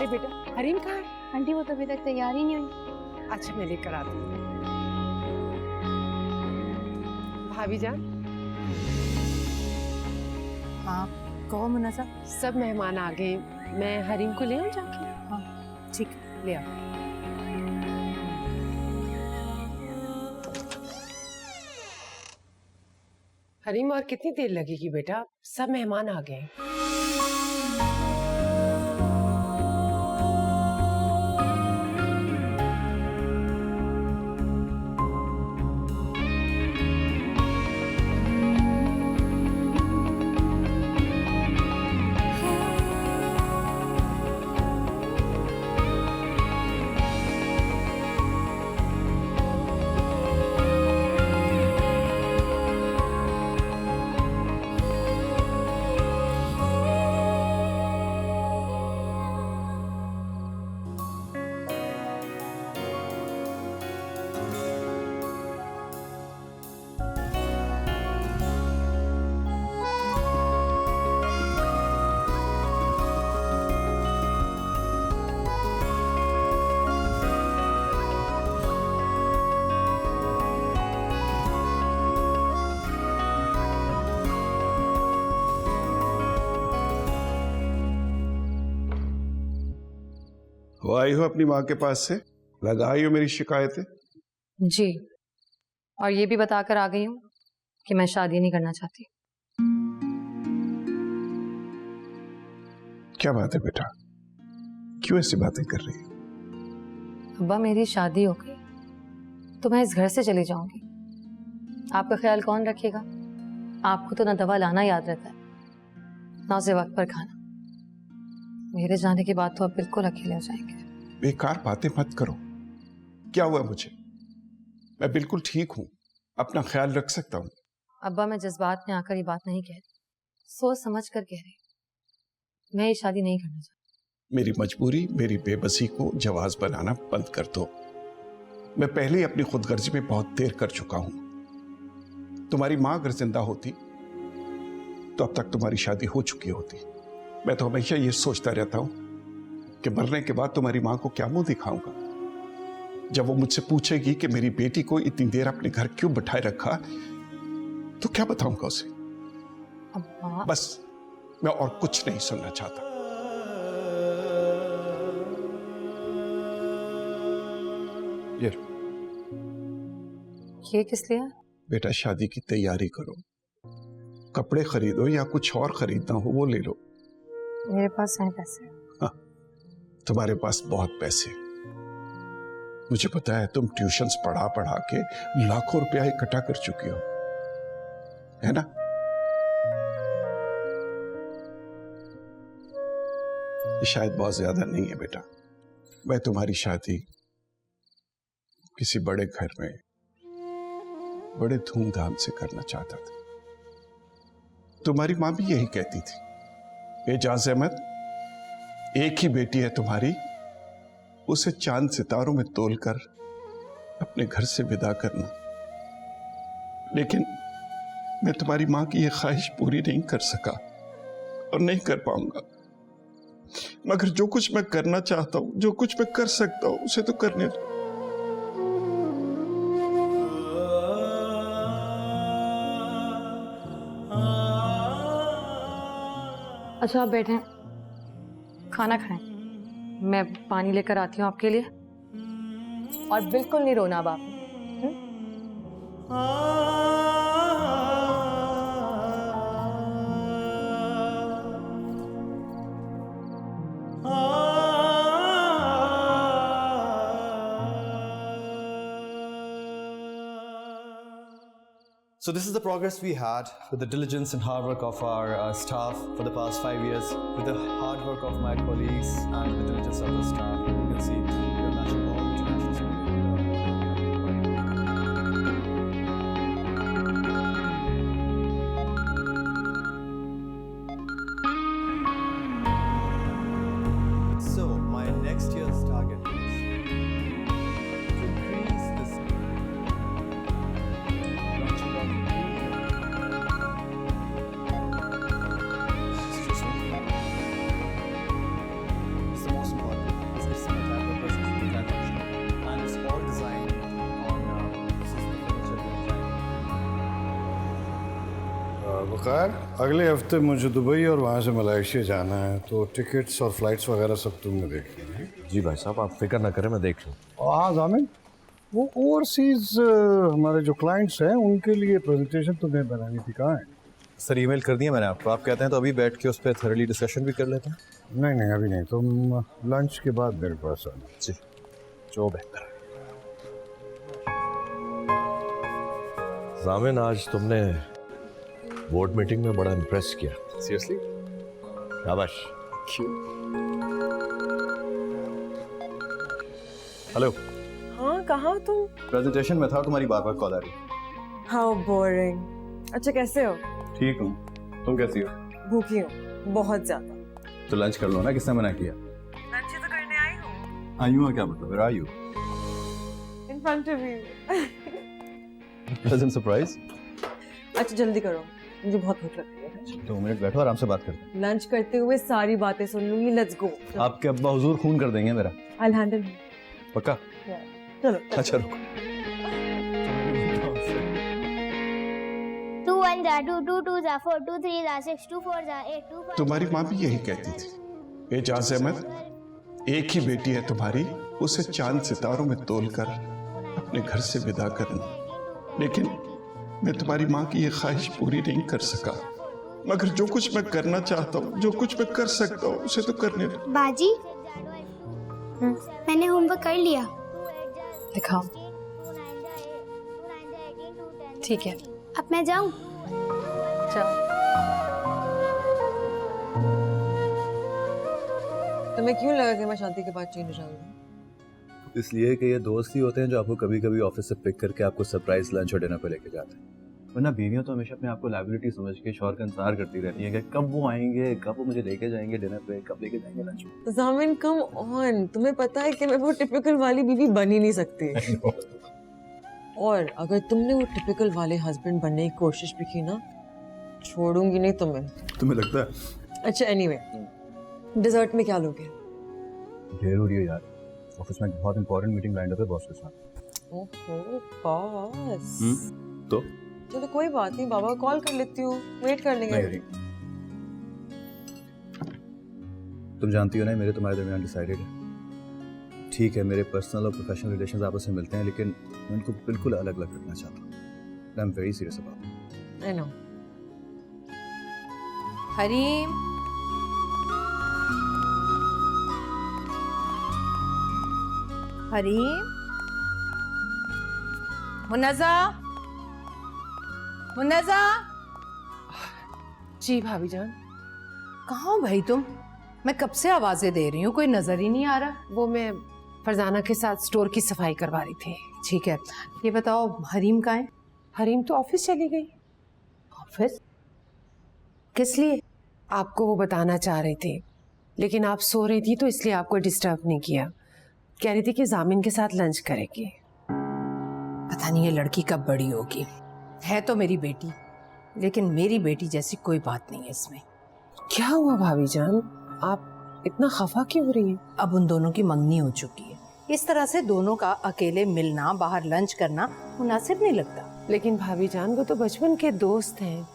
अरे बेटा हरीम कहाँ है? आंटी वो तो अभी तक तैयार ही नहीं हुई। अच्छा मैं लेकर आती हूँ। भाभी जान। हाँ कहो मुन्ना। सब मेहमान आ गए, मैं हरीम को ले आऊँ जाके? हाँ ठीक है, ले आओ। हरीम और कितनी देर लगेगी बेटा? सब मेहमान आ गए। वो आई हो अपनी माँ के पास से, लगाई हो मेरी शिकायतें? जी, और ये भी बताकर आ गई हूँ कि मैं शादी नहीं करना चाहती। क्या बात है बेटा, क्यों ऐसी बातें कर रही है? अब्बा मेरी शादी हो गई तो मैं इस घर से चली जाऊंगी। आपका ख्याल कौन रखेगा? आपको तो ना दवा लाना याद रहता है, ना उसे वक्त पर खाना। मेरे जाने के बाद तो आप बिल्कुल अकेले हो जाएंगे। बेकार बातें मत करो। क्या हुआ मुझे? मैं बिल्कुल ठीक हूँ, अपना ख्याल रख सकता हूँ। अब्बा मैं जज्बात में आकर ये बात नहीं कह रही, सोच समझ कर कह रही। मैं ये शादी नहीं करना चाहती। मेरी मजबूरी, मेरी बेबसी को जवाज बनाना बंद कर दो। मैं पहले ही अपनी खुदगर्जी में बहुत देर कर चुका हूं। तुम्हारी मां अगर जिंदा होती तो अब तक तुम्हारी शादी हो चुकी होती। मैं तो हमेशा ये सोचता रहता हूं कि मरने के बाद तुम्हारी मां को क्या मुंह दिखाऊंगा। जब वो मुझसे पूछेगी कि मेरी बेटी को इतनी देर अपने घर क्यों बिठाए रखा, तो क्या बताऊंगा उसे? अब्बा बस मैं और कुछ नहीं सुनना चाहता। ये किस लिए? बेटा शादी की तैयारी करो, कपड़े खरीदो या कुछ और खरीदना हो वो ले लो। मेरे पास हैं पैसे। हाँ, तुम्हारे पास बहुत पैसे। मुझे पता है तुम ट्यूशन्स पढ़ा पढ़ा के लाखों रुपया इकट्ठा कर चुकी हो, है ना? ये शायद बहुत ज्यादा नहीं है बेटा। मैं तुम्हारी शादी किसी बड़े घर में बड़े धूमधाम से करना चाहता था। तुम्हारी मां भी यही कहती थी, एजाज अहमद एक ही बेटी है तुम्हारी, उसे चांद सितारों में तोलकर अपने घर से विदा करना। लेकिन मैं तुम्हारी मां की यह ख्वाहिश पूरी नहीं कर सका और नहीं कर पाऊंगा। मगर जो कुछ मैं करना चाहता हूं, जो कुछ मैं कर सकता हूं, उसे तो करने दो। अच्छा आप बैठे, खाना खाएं, मैं पानी लेकर आती हूँ आपके लिए। और बिल्कुल नहीं रोना अब आपने। So this is the progress we had with the diligence and hard work of our staff for the past 5 years, with the hard work of my colleagues and the diligence of the staff. You can see we are matching all international standards. So my next year's target is to increase this. It's the most important. वकार, अगले हफ्ते मुझे Dubai और वहाँ से Malaysia जाना है, तो tickets और फ्लाइट्स वगैरह सब तुमने देख ली? जी भाई साहब, आप फिक्र ना करें, मैं देख लूँ। हाँ जामिन, वो ओवरसीज हमारे जो क्लाइंट्स हैं उनके लिए प्रेजेंटेशन तुम्हें बनानी थी, कहाँ है? सर ईमेल कर दिया मैंने आपको। आप कहते हैं तो अभी बैठ के उस पर थर्डली डिस्कशन भी कर लेते हैं। नहीं नहीं अभी नहीं, तुम लंच के बाद मेरे पास आना। जी, जो बेहतर है। जामिन, आज तुमने बोर्ड मीटिंग में बड़ा इम्प्रेस किया। सीरियसली? शाबाश। हेलो, हाँ कहाँ तुम? प्रेजेंटेशन में था, तुम्हारी बार बार कॉल आ रही। How boring. अच्छा कैसे हो? ठीक हूँ, तुम कैसी हो? भूखी हूँ बहुत ज्यादा। तो लंच कर लो ना, किसने मना किया? लंच तो करने आई हूँ। आई हूँ क्या मतलब? Where are you? In front of you. Present surprise. अच्छा जल्दी करो, मुझे बहुत भूख लग रही है। 2 मिनट बैठो, आराम से बात करते हैं। लंच करते हुए सारी बातें सुन लूंगी। Let's go. आपके अब्बा हुजूर खून कर देंगे मेरा। I'll handle it। पक्का? चलो। अच्छा रुको। 2 1 जा 2 2 2 जा 4 2 3 जा 6 2 4 जा 8 2 5। तुम्हारी माँ भी यही कहती थी। एजाज अहमद, एक ही बेटी है तुम्हारी, उसे चांद सितारों में तोलकर अपने घर से विदा करना। लेकिन मैं तुम्हारी माँ की ये ख्वाहिश पूरी नहीं कर सका, मगर जो कुछ मैं करना चाहता हूँ, जो कुछ मैं कर सकता हूँ, उसे तो करने दो। बाजी, मैंने होमवर्क कर लिया। दिखाओ। ठीक है, अब मैं जाऊं? चलो। तुम्हें क्यों लगा कि मैं शादी के बाद चेंज हो जाऊंगी? इसलिए कि ये दोस्त ही होते हैं जो आपको कभी कभी ऑफिस से पिक करके आपको सरप्राइज लंच और डिनर पे लेके जाते हैं। वरना बीवियां तो हमेशा अपने आप को लायबिलिटी समझ के शौहर का इंतजार करती रहती हैं कि कब वो आएंगे, कब वो मुझे लेके जाएंगे डिनर पे, कब लेके जाएंगे लंच पे। जामिन कम ऑन, तुम्हें पता है कि मैं वो टिपिकल वाली बीवी बन ही नहीं सकती। और अगर तुमने वो टिपिकल वाले हस्बैंड बनने की कोशिश भी की ना, छोड़ूंगी नहीं तुम्हें। तुम्हें लगता है? अच्छा एनीवे, डिजर्ट में क्या लोगे? देर हो रही है यार, ऑफिस में बहुत इंपॉर्टेंट मीटिंग लाइन अप है बॉस के साथ। ओहो बॉस। तो चलो कोई बात नहीं, बाबा कॉल कर लेती हूँ, वेट कर लेंगे। तुम जानती हो ना, मेरे तुम्हारे दरमियान डिसाइडेड है। ठीक है, मेरे पर्सनल और प्रोफेशनल रिलेशंस आपस में मिलते हैं, लेकिन मैं उनको बिल्कुल अलग अलग रखना चाहता हूँ। I am very serious about it. I know. Harim, Harim, Munazza, Munazza, जी भाभी जान। कहाँ हो भाई तुम? मैं कब से आवाजें दे रही हूँ, कोई नजर ही नहीं आ रहा। वो मैं फरजाना के साथ स्टोर की सफाई करवा रही थी। ठीक है, ये बताओ हरीम कहाँ है? हरीम तो ऑफिस चली गई। ऑफिस? किस लिए? आपको वो बताना चाह रही थी, लेकिन आप सो रही थी तो इसलिए आपको डिस्टर्ब नहीं किया। कह रही थी कि जामिन के साथ लंच करेगी। पता नहीं ये लड़की कब बड़ी होगी। है तो मेरी बेटी, लेकिन मेरी बेटी जैसी कोई बात नहीं है इसमें। क्या हुआ भाभी जान, आप इतना खफा क्यों हो रही हैं? अब उन दोनों की मंगनी हो चुकी है, इस तरह से दोनों का अकेले मिलना, बाहर लंच करना मुनासिब नहीं लगता। लेकिन भाभी जान, वो तो बचपन के दोस्त हैं,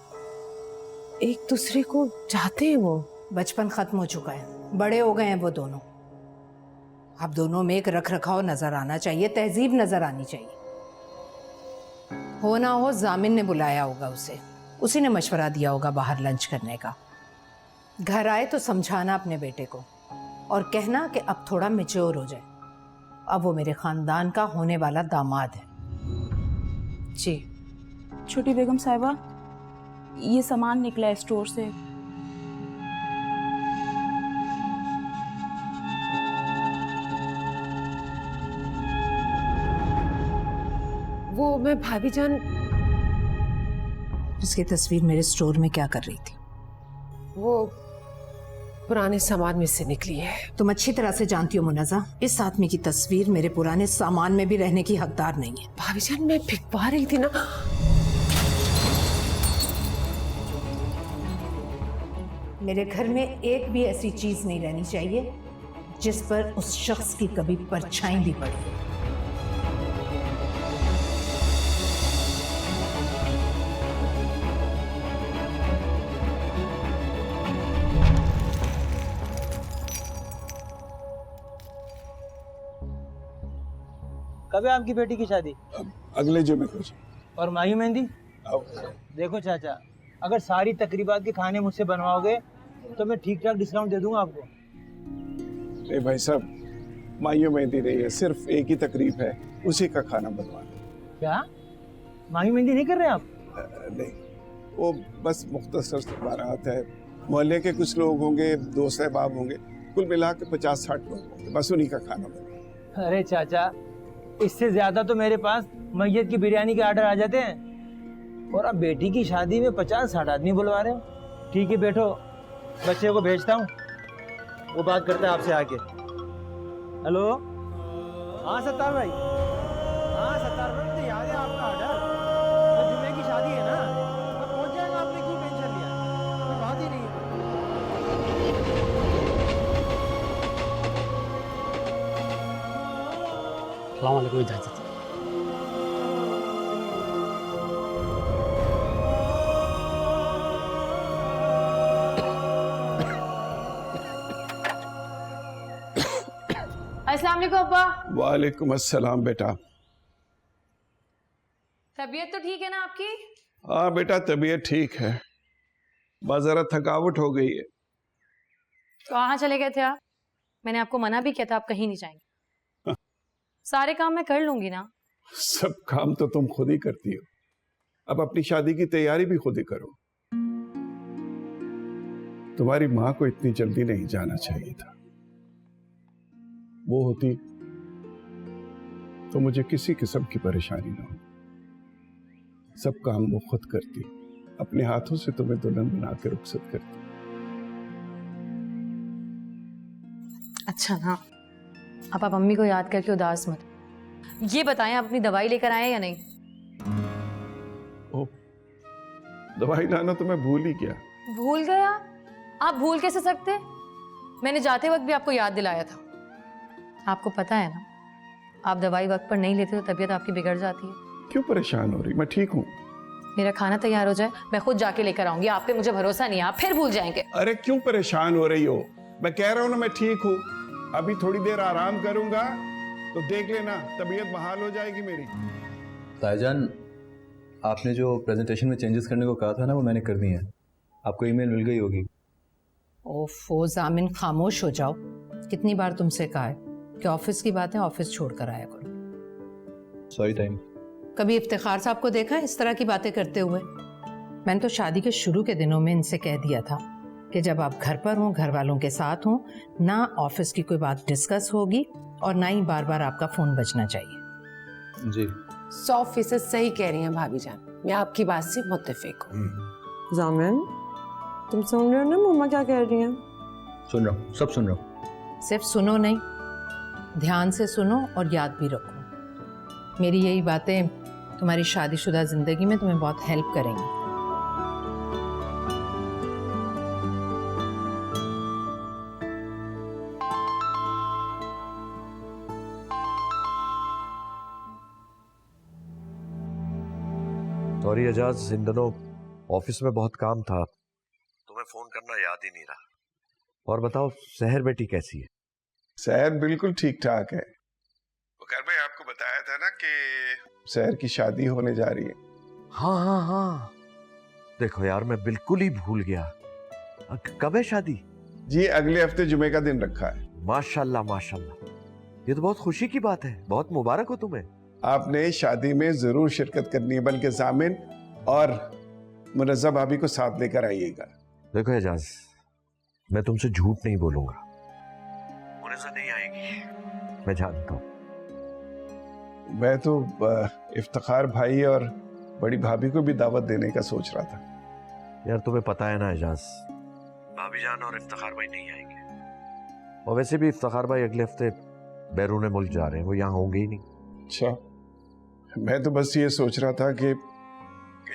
एक दूसरे को चाहते हैं। वो बचपन खत्म हो चुका है, बड़े हो गए हैं वो दोनों। अब दोनों में एक रख रखाव नजर आना चाहिए, तहजीब नजर आनी चाहिए। हो ना हो जामिन ने बुलाया होगा उसे, उसी ने मशवरा दिया होगा बाहर लंच करने का। घर आए तो समझाना अपने बेटे को और कहना कि अब थोड़ा मैच्योर हो जाए। अब वो मेरे खानदान का होने वाला दामाद है। जी। छोटी बेगम साहिबा, ये सामान निकला है स्टोर से। वो मैं भाभी जान, उसकी तस्वीर मेरे स्टोर में क्या कर रही थी? वो पुराने सामान में से निकली है। तुम अच्छी तरह से जानती हो मुन्नज़ा, इस आदमी की तस्वीर मेरे पुराने सामान में भी रहने की हकदार नहीं है। भाभी जान, मैं भिगवा रही थी ना। मेरे घर में एक भी ऐसी चीज नहीं रहनी चाहिए जिस पर उस शख्स की कभी परछाई भी पड़ी। कब है आपकी बेटी की शादी? अगले जुमे को जी। और माही मेहंदी? अब देखो चाचा, अगर सारी तकरीबात के खाने मुझसे बनवाओगे तो मैं ठीक ठाक डिस्काउंट दे दूंगा आपको। नहीं भाई साहब, माइयों मेहंदी नहीं है, सिर्फ एक ही तकरीब है, उसी का खाना बनवा दो। क्या माही मेहंदी नहीं कर रहे आप? नहीं, वो बस मुख्तसर से बारात है, मोहल्ले के कुछ लोग होंगे, दोस्त अहबाब होंगे, कुल मिला के 50-60 लोग होंगे, बस उन्हीं का खाना बनवा। अरे चाचा, इससे ज्यादा तो मेरे पास मैयत की बिरयानी के ऑर्डर आ जाते हैं, और अब बेटी की शादी में 50-60 आदमी बुलवा रहे हो। ठीक है बैठो, बच्चे को भेजता हूँ, वो बात करता है आपसे आके। हेलो, हाँ सत्तार भाई, हाँ सत्तार भाई, तो याद है आपका ऑर्डर? तो जुमे की शादी है ना, तो पहुंच जाएगा, आपने क्यों टेंशन लिया? कोई बात ही नहीं है। अस्सलाम वालेकुम, इजाज़त। अस्सलाम वालेकुम अब्बा। वालेकुम अस्सलाम बेटा। तबीयत तो ठीक है ना आपकी? हाँ बेटा, तबीयत ठीक है, बस जरा थकावट हो गई है। कहाँ चले गए थे आप? मैंने आपको मना भी किया था, आप कहीं नहीं जाएंगे। सारे काम मैं कर लूंगी ना। सब काम तो तुम खुद ही करती हो, अब अपनी शादी की तैयारी भी खुद ही करो। तुम्हारी माँ को इतनी जल्दी नहीं जाना चाहिए था, वो होती तो मुझे किसी किस्म की परेशानी ना हो। सब काम वो खुद करती, अपने हाथों से तुम्हें दुल्हन बना के रुखसत करती। अच्छा ना, अब आप अम्मी को याद करके उदास मत। ये बताएं, आप अपनी दवाई लेकर आए या नहीं? ओ, दवाई लाना तो मैं भूल ही गया। भूल गया? आप भूल कैसे सकते? मैंने जाते वक्त भी आपको याद दिलाया था। आपको पता है ना, आप दवाई वक्त पर नहीं लेते तो तबीयत आपकी बिगड़ जाती है। क्यों परेशान हो रही? मैं ठीक हूँ। मेरा खाना तैयार हो जाए, मैं खुद जाके लेकर आऊंगी। आप पे मुझे भरोसा नहीं है, आप फिर भूल जाएंगे। अरे क्यों परेशान हो रही हो? मैं कह रहा हूँ ना, मैं ठीक हूँ, अभी थोड़ी देर आराम करूंगा तो देख लेना तबीयत बहाल हो जाएगी मेरी। ताईजान, आपने जो प्रेजेंटेशन में चेंजेस करने को कहा था ना, वो मैंने कर दिए हैं। आपको ईमेल मिल गई होगी। ओफो जामिन, खामोश हो जाओ। कितनी बार तुमसे कहा है कि ऑफिस की बातें ऑफिस छोड़कर आया करो। Sorry time. कभी इफ्तिखार साहब को देखा इस तरह की बातें करते हुए? मैंने तो शादी के शुरू के दिनों में इनसे कह दिया था कि जब आप घर पर हों, घर वालों के साथ हों, ना ऑफिस की कोई बात डिस्कस होगी और ना ही बार बार आपका फोन बजना चाहिए। जी 100% सही कह रही हैं भाभी जान, मैं आपकी बात से मुत्तफिक हूँ। जामिन, तुम सुन रहे हो ना मम्मा क्या कह रही हैं? सुन रहा हूँ, सब सुन रहा हूँ। सिर्फ सुनो नहीं, ध्यान से सुनो और याद भी रखो। मेरी यही बातें तुम्हारी शादीशुदा जिंदगी में तुम्हें बहुत हेल्प करेंगी। सॉरी एजाज, इन दिनों ऑफिस में बहुत काम था, तुम्हें फोन करना याद ही नहीं रहा। और बताओ, सहर बेटी कैसी है? सहर बिल्कुल ठीक ठाक है। वकार भाई, आपको बताया था ना कि सहर की शादी होने जा रही है। हाँ हाँ हाँ, देखो यार, मैं बिल्कुल ही भूल गया। कब है शादी? जी अगले हफ्ते जुमे का दिन रखा है। माशाल्लाह माशाल्लाह, ये तो बहुत खुशी की बात है, बहुत मुबारक हो तुम्हें। आपने शादी में जरूर शिरकत करनी है, बल्कि जामिन और मुनज़्ज़ा भाभी को साथ लेकर आइएगा। देखो एजाज, मैं तुमसे झूठ नहीं बोलूंगा, मुनज़्ज़ा नहीं आएगी, मैं जानता हूँ। मैं तो इफ्तिखार भाई और बड़ी भाभी को भी दावत देने का सोच रहा था। यार तुम्हें पता है ना एजाज, भाभी जान और इफ्तिखार भाई नहीं आएंगे। और वैसे भी इफ्तिखार भाई अगले हफ्ते बैरून मुल्क जा रहे हैं, वो यहाँ होंगे ही नहीं। अच्छा, मैं तो बस ये सोच रहा था कि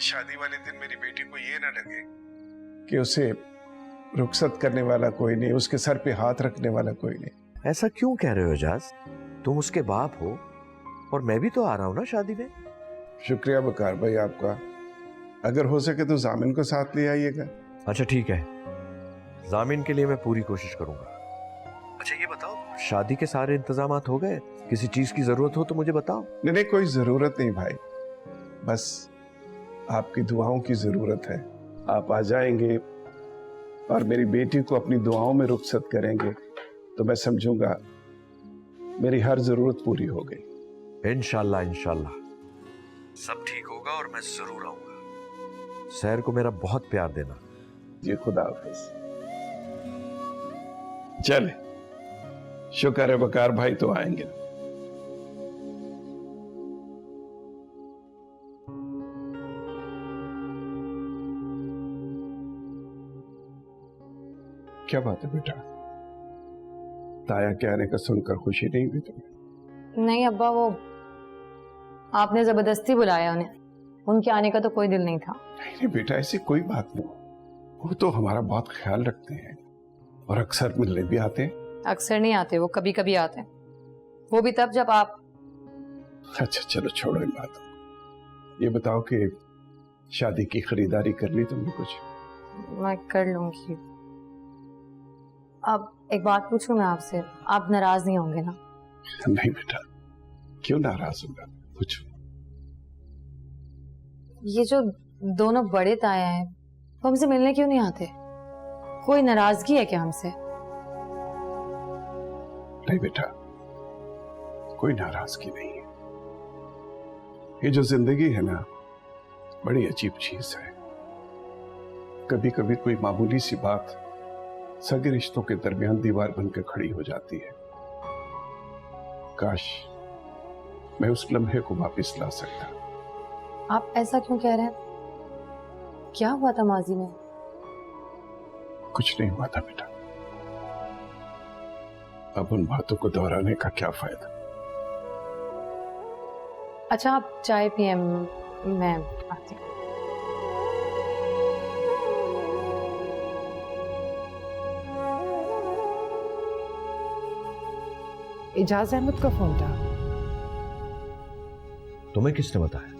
शादी वाले दिन मेरी बेटी को ये ना लगे कि उसे रुखसत करने वाला कोई नहीं, उसके सर पे हाथ रखने वाला कोई नहीं। ऐसा क्यों कह रहे हो एजाज? तुम उसके बाप हो और मैं भी तो आ रहा हूँ ना शादी में। शुक्रिया बकार भाई आपका। अगर हो सके तो जामिन को साथ ले आइएगा। अच्छा ठीक है, जामिन के लिए मैं पूरी कोशिश करूंगा। अच्छा ये बताओ, शादी के सारे इंतजाम हो गए किसी चीज की जरूरत हो तो मुझे बताओ। नहीं नहीं, कोई जरूरत नहीं भाई, बस आपकी दुआओं की जरूरत है। आप आ जाएंगे और मेरी बेटी को अपनी दुआओं में रुखसत करेंगे तो मैं समझूंगा मेरी हर जरूरत पूरी हो गई। इंशाल्लाह इंशाल्लाह सब ठीक होगा और मैं जरूर आऊंगा। सैर को मेरा बहुत प्यार देना। जी खुदा हाफिज। चले, शुक्र है बकार भाई तो आएंगे। क्या बात है बेटा, ताया के आने का सुनकर खुशी नहीं हुई तुम्हें? नहीं अब्बा, वो आपने जबरदस्ती बुलाया उन्हें, उनके आने का तो कोई दिल नहीं था। नहीं बेटा, ऐसी कोई बात नहीं, वो तो हमारा बहुत ख्याल रखते हैं और अक्सर मिलने भी आते हैं। अक्सर नहीं आते, वो कभी कभी आते हैं, वो भी तब जब आप। अच्छा चलो छोड़ो इन बातों। ये बताओ कि शादी की खरीदारी कर ली तुमने कुछ? मैं कर लूंगी। अब एक बात पूछूं मैं आपसे, आप नाराज नहीं होंगे ना? नहीं बेटा, क्यों नाराज होगा, पूछो। ये जो दोनों बड़े ताया हैं वो हमसे मिलने क्यों नहीं आते? कोई नाराजगी है क्या हमसे? नहीं बेटा, कोई नाराजगी नहीं है। ये जो जिंदगी है ना, बड़ी अजीब चीज है। कभी कभी कोई मामूली सी बात सगे रिश्तों के दरमियान दीवार बनकर खड़ी हो जाती है। काश मैं उस लम्हे को वापस ला सकता। आप ऐसा क्यों कह रहे हैं? क्या हुआ था माजी में? कुछ नहीं हुआ था बेटा, अब उन बातों को दोहराने का क्या फायदा। अच्छा आप चाय पिए, मैं आती हूँ। एजाज अहमद का फोन था। तुम्हें किसने बताया?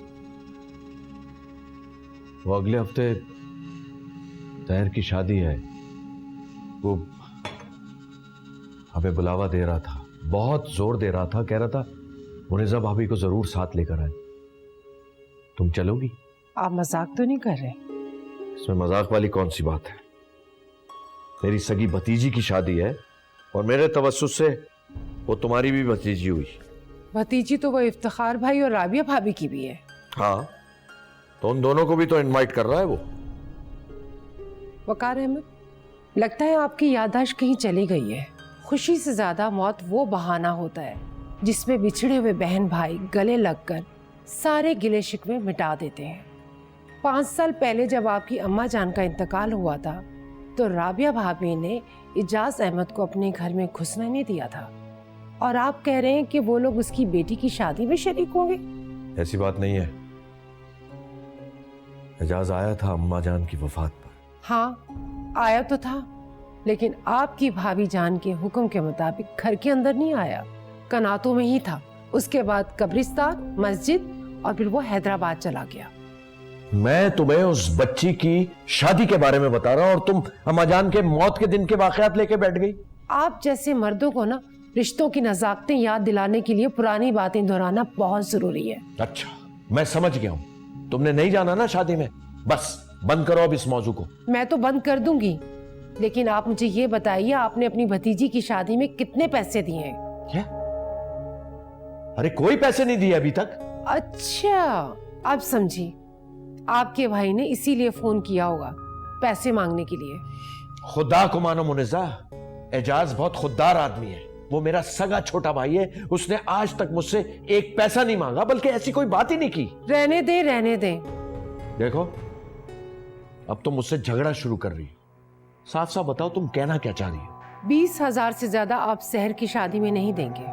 वो अगले हफ्ते तैर की शादी है, वो हमें बुलावा दे रहा था, बहुत जोर दे रहा था, कह रहा था मुनिजा भाभी को जरूर साथ लेकर आए। तुम चलोगी? आप मजाक तो नहीं कर रहे? इसमें मजाक वाली कौन सी बात है? मेरी सगी भतीजी की शादी है और मेरे तवस्सुस से वो तुम्हारी भी भतीजी हुई। भतीजी तो वो इफ्तिखार भाई और राबिया भाभी की भी है। हाँ, तो उन दोनों को भी तो इनवाइट कर रहा है वो। वकार अहमद, लगता है आपकी याददाश्त कहीं चली गई है। खुशी से ज्यादा मौत वो बहाना होता है जिसमें बिछड़े हुए बहन भाई गले लगकर सारे गिले शिकवे मिटा देते हैं। 5 साल पहले जब आपकी अम्मा जान का इंतकाल हुआ था तो राबिया भाभी ने एजाज अहमद को अपने घर में घुसने नहीं दिया था, और आप कह रहे हैं कि वो लोग उसकी बेटी की शादी में शरीक होंगे? ऐसी बात नहीं है। एजाज आया था अम्मा जान की वफात पर। हाँ आया तो था, लेकिन आपकी भाभी जान के हुक्म के मुताबिक घर के अंदर नहीं आया, कनातों में ही था। उसके बाद कब्रिस्तान, मस्जिद और फिर वो हैदराबाद चला गया। मैं तुम्हें उस बच्ची की शादी के बारे में बता रहा हूं और तुम अम्मा जान के मौत के दिन के वाकयात लेके बैठ गई। आप जैसे मर्दों को ना रिश्तों की नजाकतें याद दिलाने के लिए पुरानी बातें दोहराना बहुत जरूरी है। अच्छा मैं समझ गया हूं, तुमने नहीं जाना ना शादी में, बस बंद करो अब इस मौजू को। मैं तो बंद कर दूंगी, लेकिन आप मुझे ये बताइए आपने अपनी भतीजी की शादी में कितने पैसे दिए हैं? क्या? अरे कोई पैसे नहीं दिए अभी तक। अच्छा अब समझी, आपके भाई ने इसीलिए फोन किया होगा, पैसे मांगने के लिए। खुदा को मानो मुनिजा, एजाज बहुत खुददार आदमी है। वो मेरा सगा छोटा भाई है, उसने आज तक मुझसे एक पैसा नहीं मांगा, बल्कि ऐसी कोई बात ही नहीं की। रहने दे रहने दे। देखो अब तुम मुझसे झगड़ा शुरू कर रही हो। साफ साफ बताओ तुम कहना क्या चाह रही हो? 20,000 से ज्यादा आप शहर की शादी में नहीं देंगे।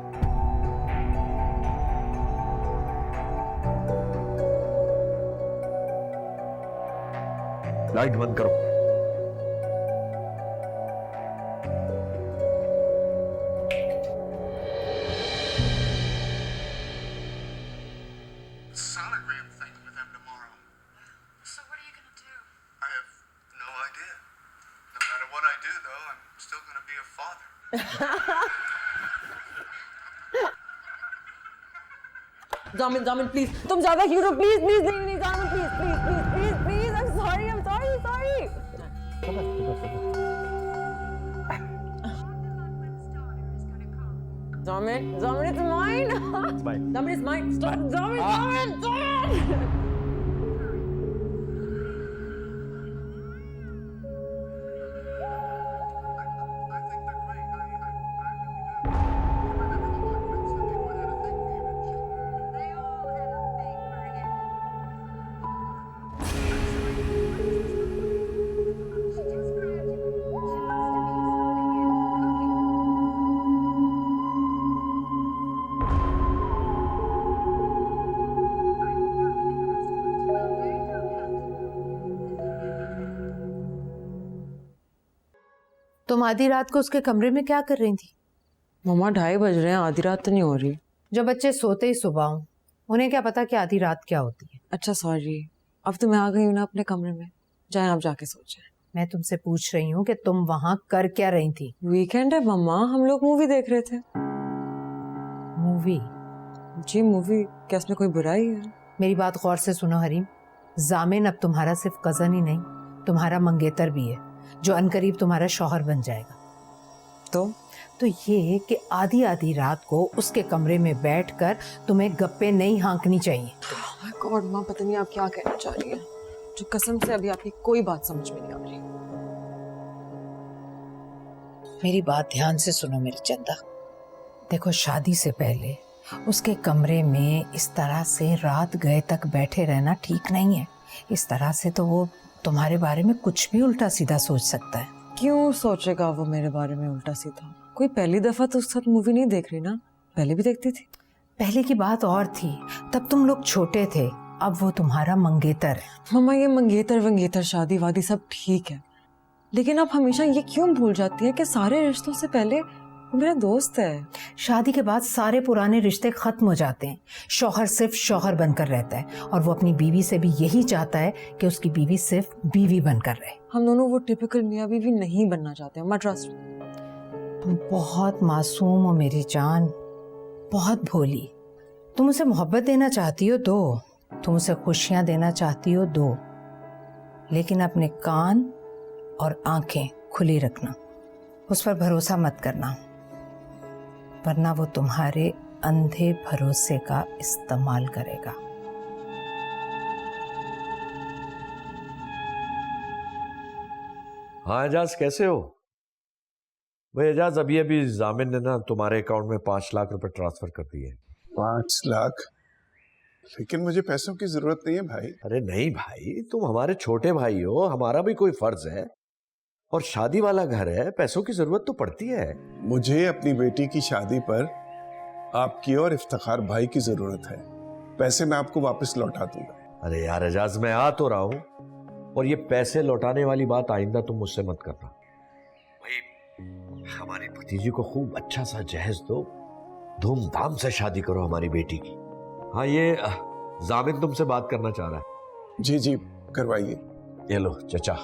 लाइट बंद करो। Sonogram thing with them tomorrow. So what are you gonna do? I have no idea. No matter what I do, though, I'm still gonna be a father. जामिन जामिन प्लीज, तुम ज्यादा क्यूट हो, प्लीज प्लीज नहीं नहीं जामिन please please please please please, I am sorry sorry. जामिन जामिन इट्स माइन, जामिन इट्स माइन, स्टॉप जामिन जामिन जामिन। तुम आधी रात को उसके कमरे में क्या कर रही थी? मम्मा 2:30 बज रहे हैं, आधी रात तो नहीं हो रही। जो बच्चे सोते ही सुबह हों, उन्हें क्या पता कि आधी रात क्या होती है। अच्छा सॉरी, अब तो मैं आ गई हूँ ना अपने कमरे में, जाए आप जाके सो जाए। मैं तुमसे पूछ रही हूँ कि तुम वहां कर क्या रही थी? वीकेंड है मम्मा, हम लोग मूवी देख रहे थे। मूवी? जी मूवी, क्या इसमें कोई बुराई है? मेरी बात गौर से सुनो हरीम, जामिन अब तुम्हारा सिर्फ कजन ही नहीं, तुम्हारा मंगेतर भी है, जो अनकरीब तुम्हारा शौहर बन जाएगा। तो ये कि आधी आधी रात को उसके कमरे में बैठकर तुम्हें गप्पे नहीं हाँकनी चाहिए। माय गॉड माँ, पता नहीं आप क्या कहना चाह रही है, जो कसम से अभी आपकी कोई बात समझ में नहीं आ रही। मेरी बात ध्यान से सुनो मेरी चंदा। देखो, शादी से पहले उसके कमरे में इस तरह से रात गए तक बैठे रहना ठीक नहीं है। इस तरह से तो वो तुम्हारे बारे में कुछ भी उल्टा सीधा सोच सकता है। क्यों सोचेगा वो मेरे बारे में उल्टा सीधा? कोई पहली दफा तो उसके साथ मूवी नहीं देख रही ना, पहले भी देखती थी। पहले की बात और थी, तब तुम लोग छोटे थे, अब वो तुम्हारा मंगेतर है। मम्मा ये मंगेतर वंगेतर शादी वादी सब ठीक है, लेकिन आप हमेशा ये क्यों भूल जाती है कि सारे रिश्तों से पहले वो मेरा दोस्त है। शादी के बाद सारे पुराने रिश्ते खत्म हो जाते हैं, शौहर सिर्फ शौहर बनकर रहता है, और वो अपनी बीवी से भी यही चाहता है कि उसकी बीवी सिर्फ बीवी बनकर रहे। हम दोनों वो टिपिकल मियाँ बीवी नहीं बनना चाहते, मत ट्रस्ट। तुम बहुत मासूम हो मेरी जान, बहुत भोली। तुम उसे मोहब्बत देना चाहती हो दो, तुम उसे खुशियां देना चाहती हो दो, लेकिन अपने कान और आंखें खुली रखना। उस पर भरोसा मत करना, वरना वो तुम्हारे अंधे भरोसे का इस्तेमाल करेगा। हाँ एजाज, कैसे हो? भाई एजाज, अभी जामिन ने ना तुम्हारे अकाउंट में 5 लाख रुपए ट्रांसफर कर दिए। 5 लाख? लेकिन मुझे पैसों की जरूरत नहीं है भाई। अरे नहीं भाई, तुम हमारे छोटे भाई हो, हमारा भी कोई फर्ज है, और शादी वाला घर है, पैसों की जरूरत तो पड़ती है। मुझे अपनी बेटी की शादी पर आपकी और इफ्तिखार भाई की जरूरत है। पैसे मैं आपको वापस लौटा दूंगा। अरे यार एजाज, मैं आ तो रहा हूं, और ये पैसे लौटाने वाली बात आइंदा तुम मुझसे मत करना भाई। हमारी भतीजी को खूब अच्छा सा जहेज दो, धूमधाम से शादी करो हमारी बेटी की। हाँ, ये जामिन तुमसे बात करना चाह रहा है। जी जी, करवाइए। ये लो चचा।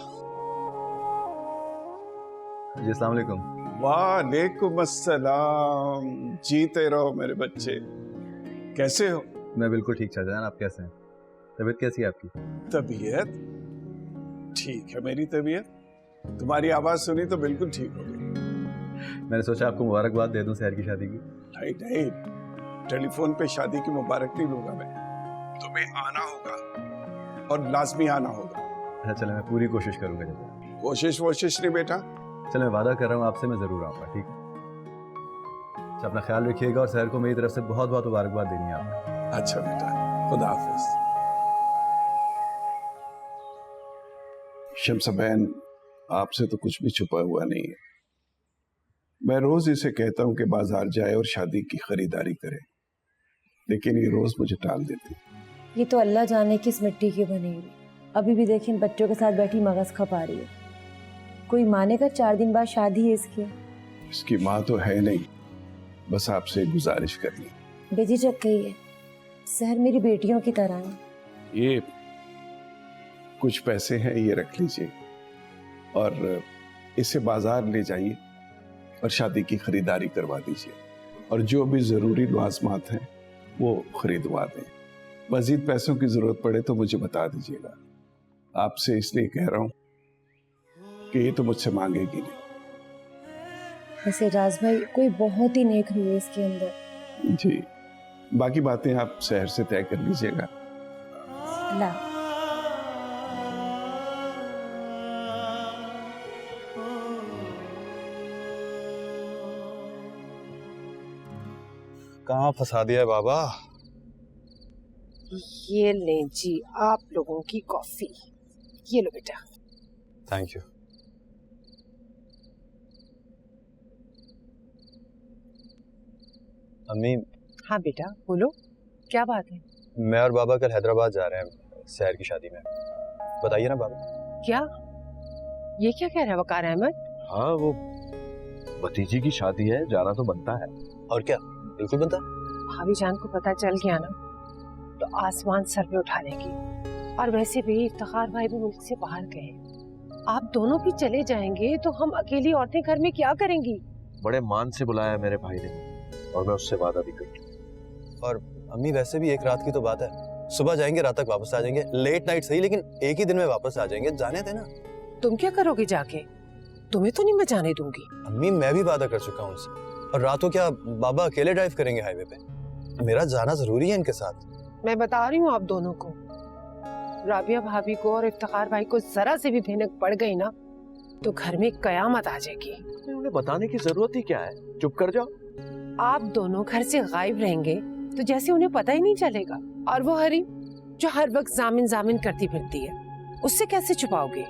जी अस्सलाम वालेकुम। वालेकुम अस्सलाम। जीते रहो मेरे बच्चे। कैसे हो? मैं बिल्कुल ठीक चाचा जान, आप कैसे हैं? तबीयत कैसी है आपकी? तबीयत ठीक है मेरी तबीयत। तुम्हारी आवाज सुनी तो बिल्कुल ठीक हो गई। मैंने सोचा आपको मुबारकबाद दे दूं शहर की शादी की। नहीं नहीं, टेलीफोन पे शादी की मुबारक नहीं दूंगा मैं। तुम्हें आना होगा और लाजमी आना होगा। अच्छा चले, मैं पूरी कोशिश करूंगा चाचा। कोशिश वोशिश नहीं बेटा। चलो मैं वादा कर रहा हूँ आपसे, मैं जरूर आऊंगा, ठीक है? अच्छा, अपना ख्याल रखिएगा, और शहर को मेरी तरफ से बहुत बहुत मुबारकबाद देनी है आपको। अच्छा बेटा, खुदा हाफिज। शम्स बहन, आपसे तो कुछ भी छुपा हुआ नहीं है। मैं रोज इसे कहता हूँ कि बाजार जाए और शादी की खरीदारी करे, लेकिन ये रोज मुझे टाल देती। ये तो अल्लाह जाने किस मिट्टी की बनी हुई, अभी भी देखिए बच्चों के साथ बैठी मगज खपा रही है। कोई मानेगा 4 दिन बाद शादी है इसकी। इसकी माँ तो है नहीं, बस आपसे गुजारिश करनी। बेझिझक गई है, सहर मेरी बेटियों की तरह है। ये कुछ पैसे हैं, ये रख लीजिए और इसे बाजार ले जाइए और शादी की खरीदारी करवा दीजिए, और जो भी जरूरी लाज़मात हैं वो खरीदवा दें। मजीद पैसों की जरूरत पड़े तो मुझे बता दीजिएगा। आपसे इसलिए कह रहा हूं कि ये तो मुझसे मांगेगी नहीं। वैसे राज भाई कोई बहुत ही नेक रूह है इसके अंदर। जी, बाकी बातें आप शहर से तय कर लीजिएगा। ला कहाँ फंसा दिया है बाबा? ये लें जी आप लोगों की कॉफी। ये लो बेटा। Thank you. अम्मी। हाँ बेटा बोलो, क्या बात है? मैं और बाबा कल हैदराबाद जा रहे हैं सहर की शादी में। बताइए ना बाबा। क्या ये क्या कह रहा है वकार अहमद? हाँ, वो भतीजी की शादी है, जाना तो बनता है। और क्या, बिल्कुल बनता। भाभी जान को पता चल गया ना तो आसमान सर पे उठा लेंगी। और वैसे भी इफ्तिखार भाई भी मुल्क से बाहर गए, आप दोनों भी चले जाएंगे तो हम अकेली औरतें घर में क्या करेंगी? बड़े मान से बुलाया मेरे भाई ने और मैं उससे वादा भी कर। और अम्मी वैसे भी एक रात की तो बात है, सुबह जाएंगे रात तक वापस आ जाएंगे। लेट नाइट सही लेकिन एक ही दिन में वापस आ जाएंगे। जाने थे ना। तुम क्या करोगे जाके? तुम्हें तो नहीं मैं जाने दूंगी। अम्मी मैं भी वादा कर चुका हूँ उनसे। और रात को क्या बाबा अकेले ड्राइव करेंगे हाईवे पे? मेरा जाना जरूरी है इनके साथ। मैं बता रही हूँ आप दोनों को, राबिया भाभी को और इफ्तिखार भाई को जरा से भी भनक पड़ गई ना तो घर में कयामत आ जाएगी। उन्हें बताने की जरूरत ही क्या है, चुप कर जाओ। आप दोनों घर से गायब रहेंगे तो जैसे उन्हें पता ही नहीं चलेगा। और वो हरी जो हर वक्त जामिन जामिन करती फिरती है, उससे कैसे छुपाओगे?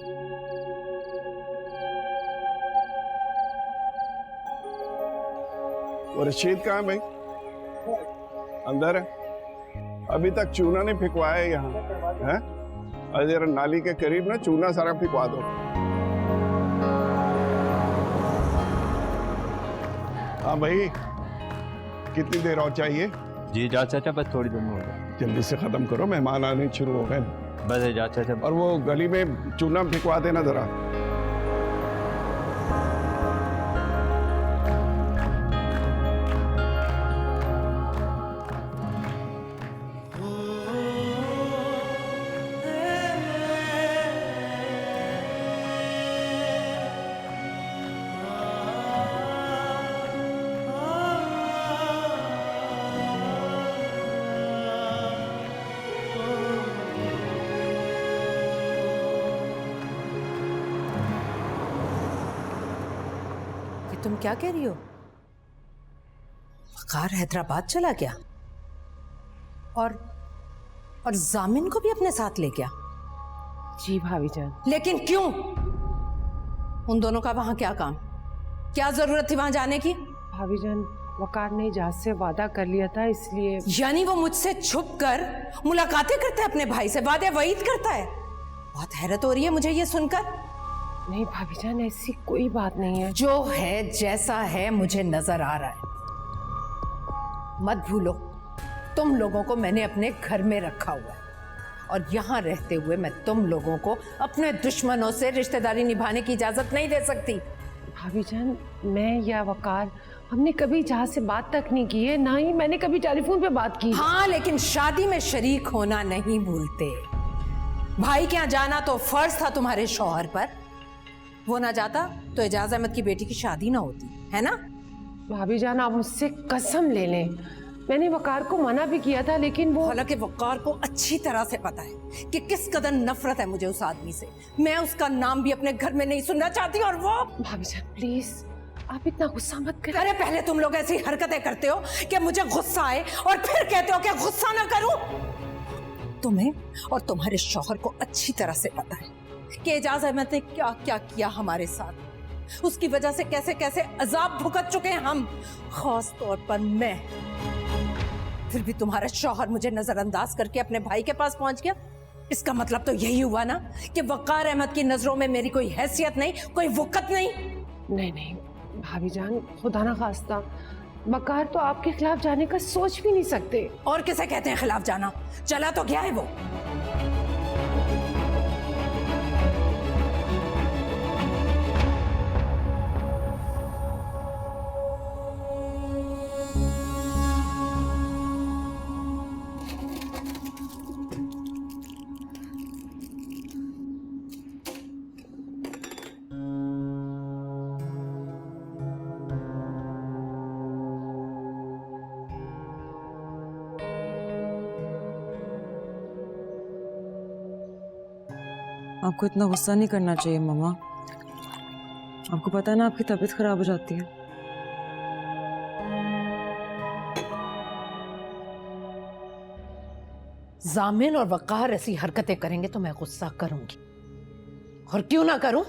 और रशीद कहाँ है भाई? अंदर है। अभी तक चूना नहीं फिकवाया यहाँ है? अरे जरा नाली के करीब ना चूना सारा फिकवा दो। हाँ भाई, कितनी देर और चाहिए? जी जा चाचा, बस थोड़ी देर में हो जाए। जल्दी से खत्म करो, मेहमान आने शुरू हो गए। बस जा चाचा। और वो गली में चूना फिकवा देना जरा। तुम क्या कह रही हो? वकार हैदराबाद चला गया और जामिन को भी अपने साथ ले गया? जी भाभी जान। लेकिन क्यों? उन दोनों का वहां क्या काम? क्या जरूरत थी वहां जाने की? भाभी जान, वकार ने इजाज से वादा कर लिया था इसलिए। यानी वो मुझसे छुप कर मुलाकातें करता है अपने भाई से, वादे वईद करता है? बहुत हैरत हो रही है मुझे ये सुनकर। नहीं भाभी जान, ऐसी कोई बात नहीं है। जो है जैसा है मुझे नजर आ रहा है। मत भूलो, तुम लोगों को मैंने अपने घर में रखा हुआ है और यहाँ रहते हुए मैं तुम लोगों को अपने दुश्मनों से रिश्तेदारी निभाने की इजाजत नहीं दे सकती। भाभी जान, मैं या वकार हमने कभी जहाँ से बात तक नहीं की है, ना ही मैंने कभी टेलीफोन पे बात की। हाँ, लेकिन शादी में शरीक होना नहीं भूलते। भाई के यहाँ जाना तो फर्ज था तुम्हारे शौहर पर। वो ना जाता तो एजाज अहमद की बेटी की शादी ना होती, है ना? भाभी जान, आप मुझसे कसम ले लें, मैंने वकार को मना भी किया था लेकिन वो। हालांकि वकार को अच्छी तरह से पता है कि किस कदर नफरत है मुझे उस आदमी से। मैं उसका नाम भी अपने घर में नहीं सुनना चाहती। और वो। भाभी जान प्लीज, आप इतना गुस्सा मत करें। अरे पहले तुम लोग ऐसी हरकतें करते हो कि मुझे गुस्सा आए और फिर कहते हो कि गुस्सा ना करूं। तुम्हें और तुम्हारे शौहर को अच्छी तरह से पता है कि एजाज अहमद ने क्या क्या किया हमारे साथ। उसकी वजह से कैसे कैसे अजाब भुगत चुके हैं हम, खास तौर पर मैं। फिर भी तुम्हारा शौहर मुझे नजरअंदाज करके अपने भाई के पास पहुंच गया। इसका मतलब तो यही हुआ ना कि वकार अहमद की नजरों में मेरी कोई हैसियत नहीं, कोई वक़्त नहीं। नहीं नहीं भाभी जान, खुदा ना खास्ता, वकार तो आपके खिलाफ जाने का सोच भी नहीं सकते। और किसे कहते हैं खिलाफ जाना? चला तो गया है वो। आपको इतना गुस्सा नहीं करना चाहिए मामा। आपको पता है ना आपकी तबीयत खराब हो जाती है। जामिन और वक़ार ऐसी हरकतें करेंगे तो मैं गुस्सा करूंगी, और क्यों ना करूं।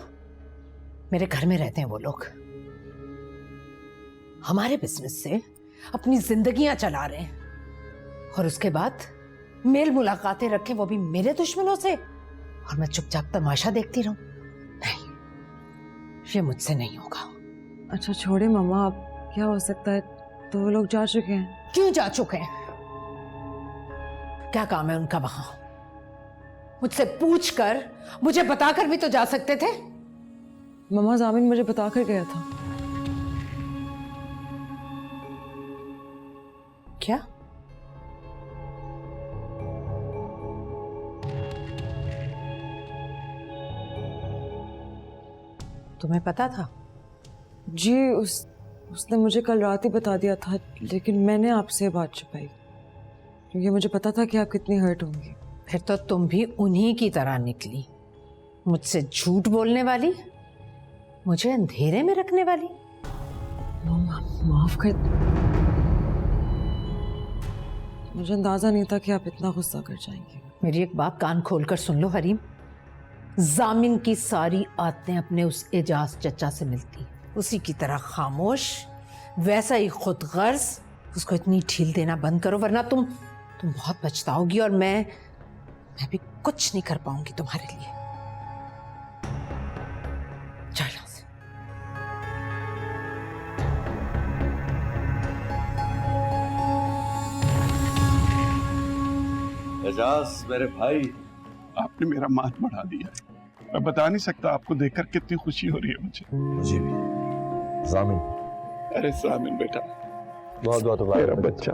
मेरे घर में रहते हैं वो लोग, हमारे बिजनेस से अपनी जिंदगियां चला रहे हैं, और उसके बाद मेल मुलाकातें रखे वो भी मेरे दुश्मनों से, और मैं चुपचाप तमाशा देखती रहूं। नहीं, ये मुझसे नहीं होगा। अच्छा छोड़े मामा, अब क्या हो सकता है, तो वो लोग जा चुके हैं। क्यों जा चुके हैं? क्या काम है उनका वहां? मुझसे पूछ कर, मुझे बताकर भी तो जा सकते थे। मामा जामिन मुझे बता कर गया था। क्या? तुम्हें पता था? जी उसने मुझे कल रात ही बता दिया था, लेकिन मैंने आपसे बात छुपाई क्योंकि मुझे पता था कि आप कितनी हर्ट होंगी। फिर तो तुम भी उन्हीं की तरह निकली, मुझसे झूठ बोलने वाली, मुझे अंधेरे में रखने वाली। माफ कर, मुझे अंदाजा नहीं था कि आप इतना गुस्सा कर जाएंगे। मेरी एक बात कान खोलकर सुन लो हरीम, जामिन की सारी आदतें अपने उस एजाज चचा से मिलती, उसी की तरह खामोश, वैसा ही खुदगर्ज। उसको इतनी ढील देना बंद करो, वरना तुम बहुत पछताओगी, और मैं भी कुछ नहीं कर पाऊंगी तुम्हारे लिए। चल यहाँ से। एजाज मेरे भाई, आपने मेरा मान बढ़ा दिया है। मैं बता नहीं सकता आपको देखकर कितनी खुशी हो रही है मुझे भी। जामिन, अरे जामिन बेटा, बहुत बहुत मेरा बच्चा,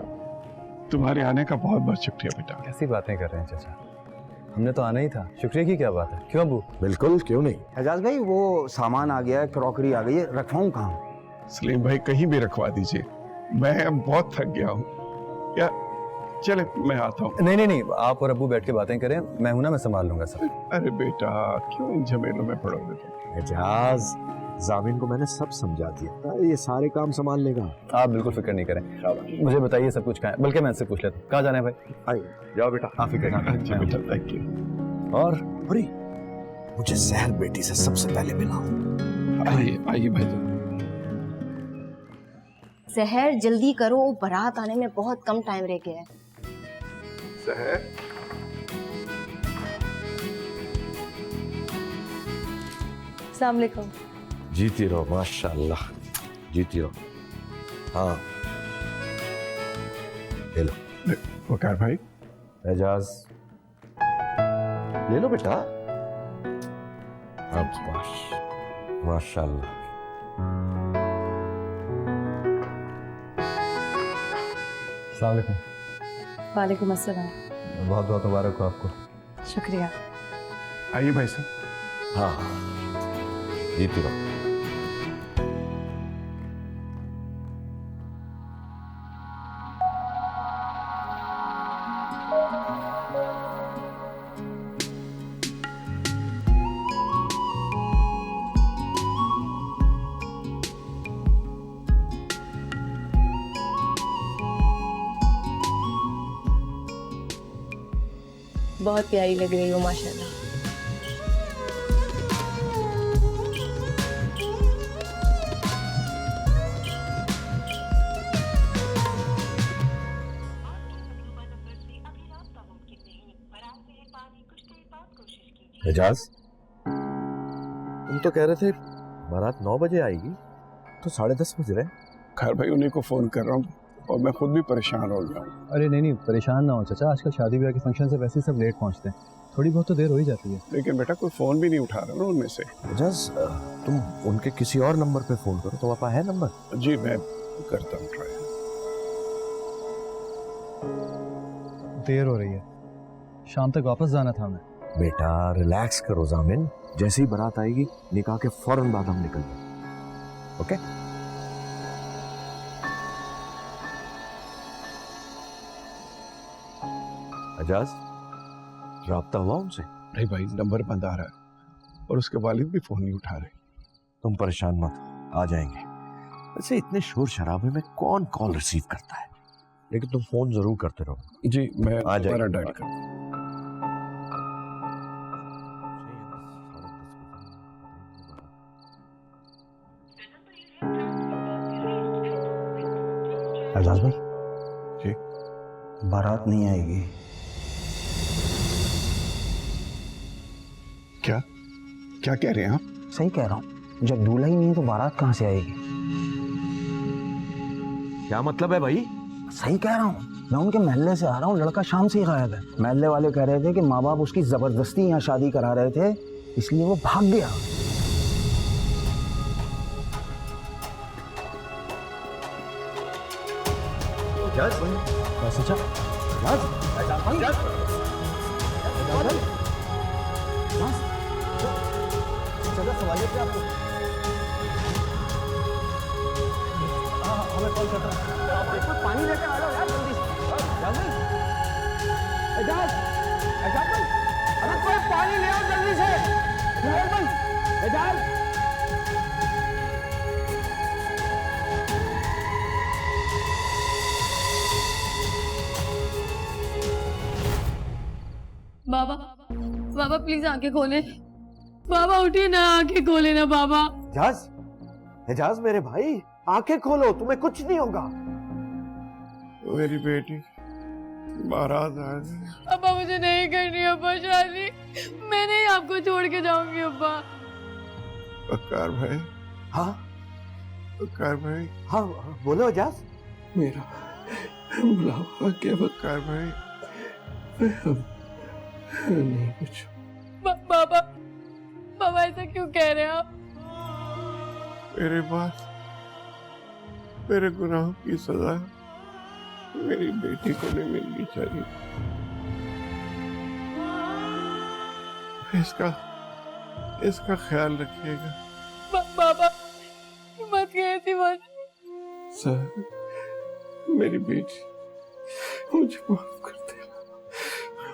तुम्हारे आने का बहुत बहुत शुक्रिया बेटा। कैसी बातें कर रहे हैं चाचा, हमने तो आना ही था। शुक्रिया की क्या बात है, क्यों अबू? बिल्कुल, क्यों नहीं। एजाज भाई, वो सामान आ गया है, क्रॉकरी आ गई है, रखवाऊं कहाँ? सलीम भाई कहीं भी रखवा दीजिए, मैं अब बहुत थक गया हूँ। या चले मैं आता हूँ। नहीं, आप और अबू बैठ के बातें करें, मैं हूं ना, मैं संभाल लूंगा सब। अरे बेटा, क्यों इन झमेलों में पड़ोगे तुम? एजाज, जामिन को मैंने सब समझा दिया, ये सारे काम संभाल लेगा। आप बिल्कुल फिक्र नहीं करें। मुझे बताइए सब कुछ कहाँ है, बल्कि मैं इससे पूछ लेता हूँ, कहाँ जाना है भाई? आइए, जाओ बेटा। आप फिक्र नहीं अच्छा बेटा, थैंक यू। और अरे, मुझे सहर बेटी से सबसे पहले मिला। आइए भाई। सहर जल्दी करो, बारात आने में बहुत कम टाइम रह गया है। सहर, अस्सलाम वालेकुम। जीती रहो, माशाल्लाह, जीती रहो। हाँ, ले लो। वकार भाई। एजाज, ले लो बेटा। माशाल्लाह। अस्सलाम वालेकुम। वालेकुम अस्सलाम। बहुत बहुत मुबारक हो आपको। शुक्रिया। आइए भाई साहब। हाँ, जीती रहो। बहुत प्यारी लग रही हो माशाल्लाह। एजाज, तुम तो कह रहे थे बारात 9 बजे आएगी, तो 10:30 बज रहे। खैर भाई, उन्हीं को फोन कर रहा हूँ और मैं खुद भी परेशान हो गया हूँ। अरे नहीं, परेशान ना हो चाचा, आजकल शादी ब्याह के फंक्शन से वैसे ही सब लेट पहुंचते हैं, थोड़ी बहुत तो देर हो ही जाती है। लेकिन बेटा कोई फोन भी नहीं उठा रहा ना उनमें से। एजाज, तुम उनके किसी और नंबर पे फोन करो, तो पापा है नंबर? जी मैं करता हूँ ट्राई। देर हो रही है, शाम तक वापस जाना था हमें। बेटा रिलैक्स करो जामिन, जैसे ही बारात आएगी निकाह के फौरन बाद हम निकल जाएंगे। ओके? एजाज, राब्ता हुआ उनसे? नहीं भाई, नंबर बंद आ रहा है। और उसके वालिद भी फोन नहीं उठा रहे। तुम परेशान मत, आ जाएंगे। वैसे इतने शोर शराबे में कौन कॉल रिसीव करता है, लेकिन तुम फोन जरूर करते रहो। जी मैं आ जाएंगे। दोबारा डायल करता हूं। एजाज भाई जी बारात नहीं आएगी। क्या क्या कह रहे हैं आप? सही कह रहा हूँ, जब दूल्हा ही नहीं है तो बारात कहाँ से आएगी? क्या मतलब है भाई? सही कह रहा हूँ, मैं उनके महल्ले से आ रहा हूँ, लड़का शाम से ही गायब है। महल्ले वाले कह रहे थे कि माँ बाप उसकी जबरदस्ती यहाँ शादी करा रहे थे, इसलिए वो भाग गया। पानी लेके आ जाओ यार जल्दी से। एजाज, एजाज भाई, अरे कोई पानी ले आओ जल्दी से। एजाज भाई, एजाज। बाबा, बाबा प्लीज आंखें खोले। बाबा उठिए ना, आंखें खोले ना बाबा। एजाज, एजाज मेरे भाई, आंखें खोलो, तुम्हें कुछ नहीं होगा। मेरी बेटी बारात आ गई। अब्बा मुझे नहीं करनी अब्बा शादी, मैं नहीं आपको छोड़ के जाऊंगी अब्बा। वकार भाई। हाँ वकार भाई। हाँ बोलो एजाज। मेरा बुलावा क्या वकार भाई? नहीं कुछ। बाबा, बाबा ऐसा क्यों कह रहे हैं आप? मेरे पास मेरे गुनाहों की सजा मेरी बेटी को नहीं मिलनी चाहिए। इसका ख्याल रखिएगा। बाबा मत कहिए ऐसी बात। सर, मेरी बेटी, मुझे माफ कर देना,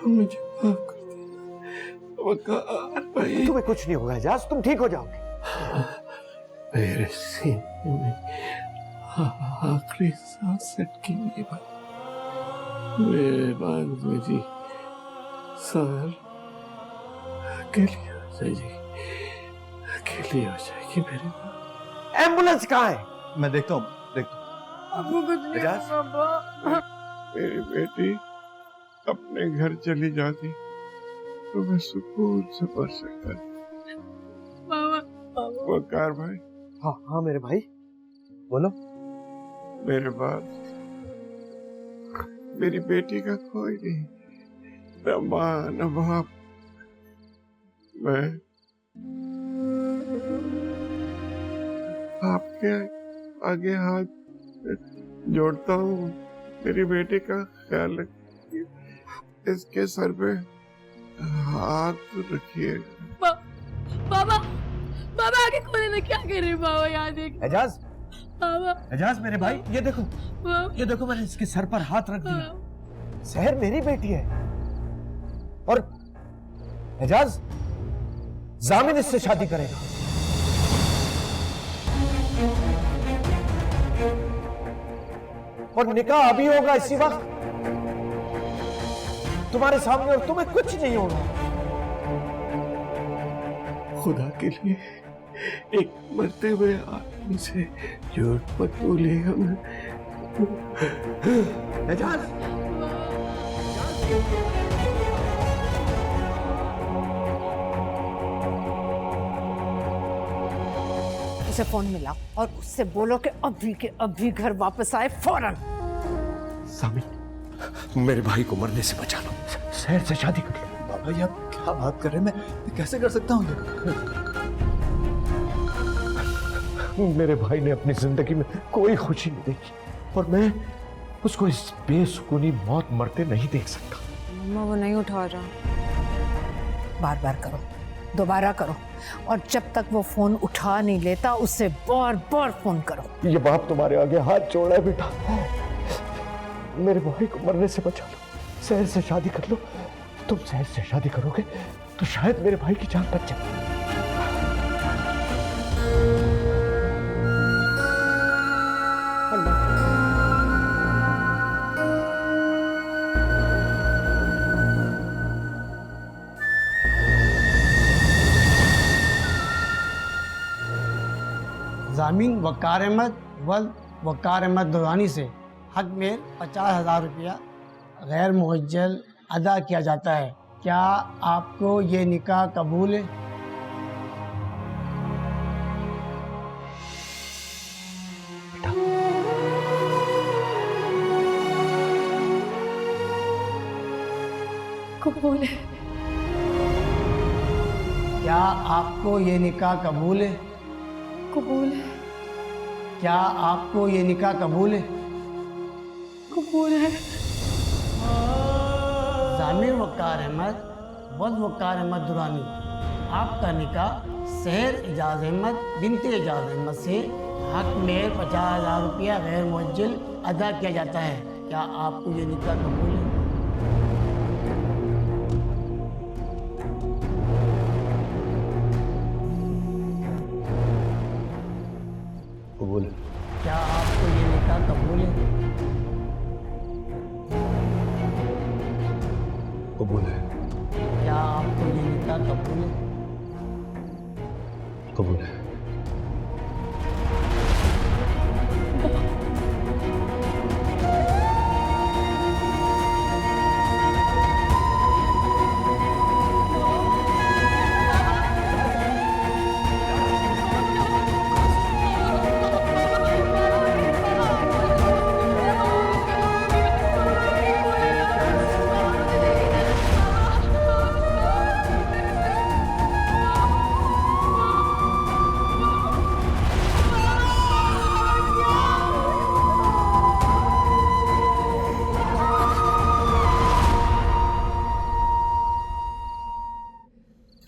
मुझे माफ कर देना। वकार भाई, तुम्हें कुछ नहीं होगा एजाज, तुम ठीक हो जाओगे। मेरे सीने में आखिरी सांस अटकी ये बात मेरे बाद मेरी सर अकेली हो जाएगी, अकेली हो जाएगी मेरी बात। एम्बुलेंस कहाँ है? मैं देखता हूँ, आपको कुछ नहीं होगा बाबा। मेरी बेटी अपने घर चली जाती तो मैं सुकून से पढ़ सकता। बाबा, वकार भाई। हाँ हाँ मेरे भाई, बोलो। मेरे बाद मेरी बेटी का कोई नहीं, न माँ न बाप। मैं आपके आगे हाथ जोड़ता हूँ, मेरी बेटी का ख्याल रखिए, इसके सर पे हाथ रखिए। बाबा, बाबा आगे खोले ना, क्या कर रहे हैं बाबा? यहाँ देख एजाज, बाबा, एजाज मेरे भाई, ये देखो मैंने इसके सर पर हाथ रख दिया। सहर मेरी बेटी है और एजाज जामिन इससे शादी करेगा। और निकाह अभी होगा इसी वक्त तुम्हारे सामने, और तुम्हें कुछ नहीं होगा। खुदा के लिए एक मरते हुए आदमी से झूठ मत बोलिएगा। मैं एजाज, उसे फोन मिलाओ और उससे बोलो कि अभी के अभी घर वापस आए फौरन। सामिन, मेरे भाई को मरने से बचा लो, सहर से शादी कर लो। बाबा जी आप क्या बात कर रहे हैं? मैं कैसे कर सकता हूँ? मेरे भाई ने अपनी जिंदगी में कोई खुशी नहीं देखी और मैं उसको इस बेसुकूनी मौत मरते नहीं देख सकता। मम्मा वो नहीं उठा रहा। बार बार करो, दोबारा करो, और जब तक वो फोन उठा नहीं लेता उससे बार बार फोन करो। ये बाप तुम्हारे आगे हाथ जोड़ा है बेटा, मेरे भाई को मरने से बचा लो, सहर से शादी कर लो। तुम सहर से शादी करोगे तो शायद मेरे भाई की जान बच जाए। जामीन वकार अहमद वल वकार अहमद दुरानी से हक में 50,000 रुपया गैर मुअज्जल अदा किया जाता है। क्या आपको ये निकाह कबूल है? कबूल है। क्या आपको ये निकाह कबूल है? कबूल है। क्या आपको ये निकाह कबूल है? कबूल है। जामिर वकार अहमद वल वकार अहमद दुरानी, आपका निकाह सहर एजाज अहमद बिनते एजाज अहमद से हक में 50,000 रुपया गैर मुअज्जल अदा किया जाता है। क्या आपको ये निकाह कबूल है? कबूल है। क्या आपको ये निकाह कबूल है? कबूल है। क्या आपको ये निकाह कबूल है? कबूल है।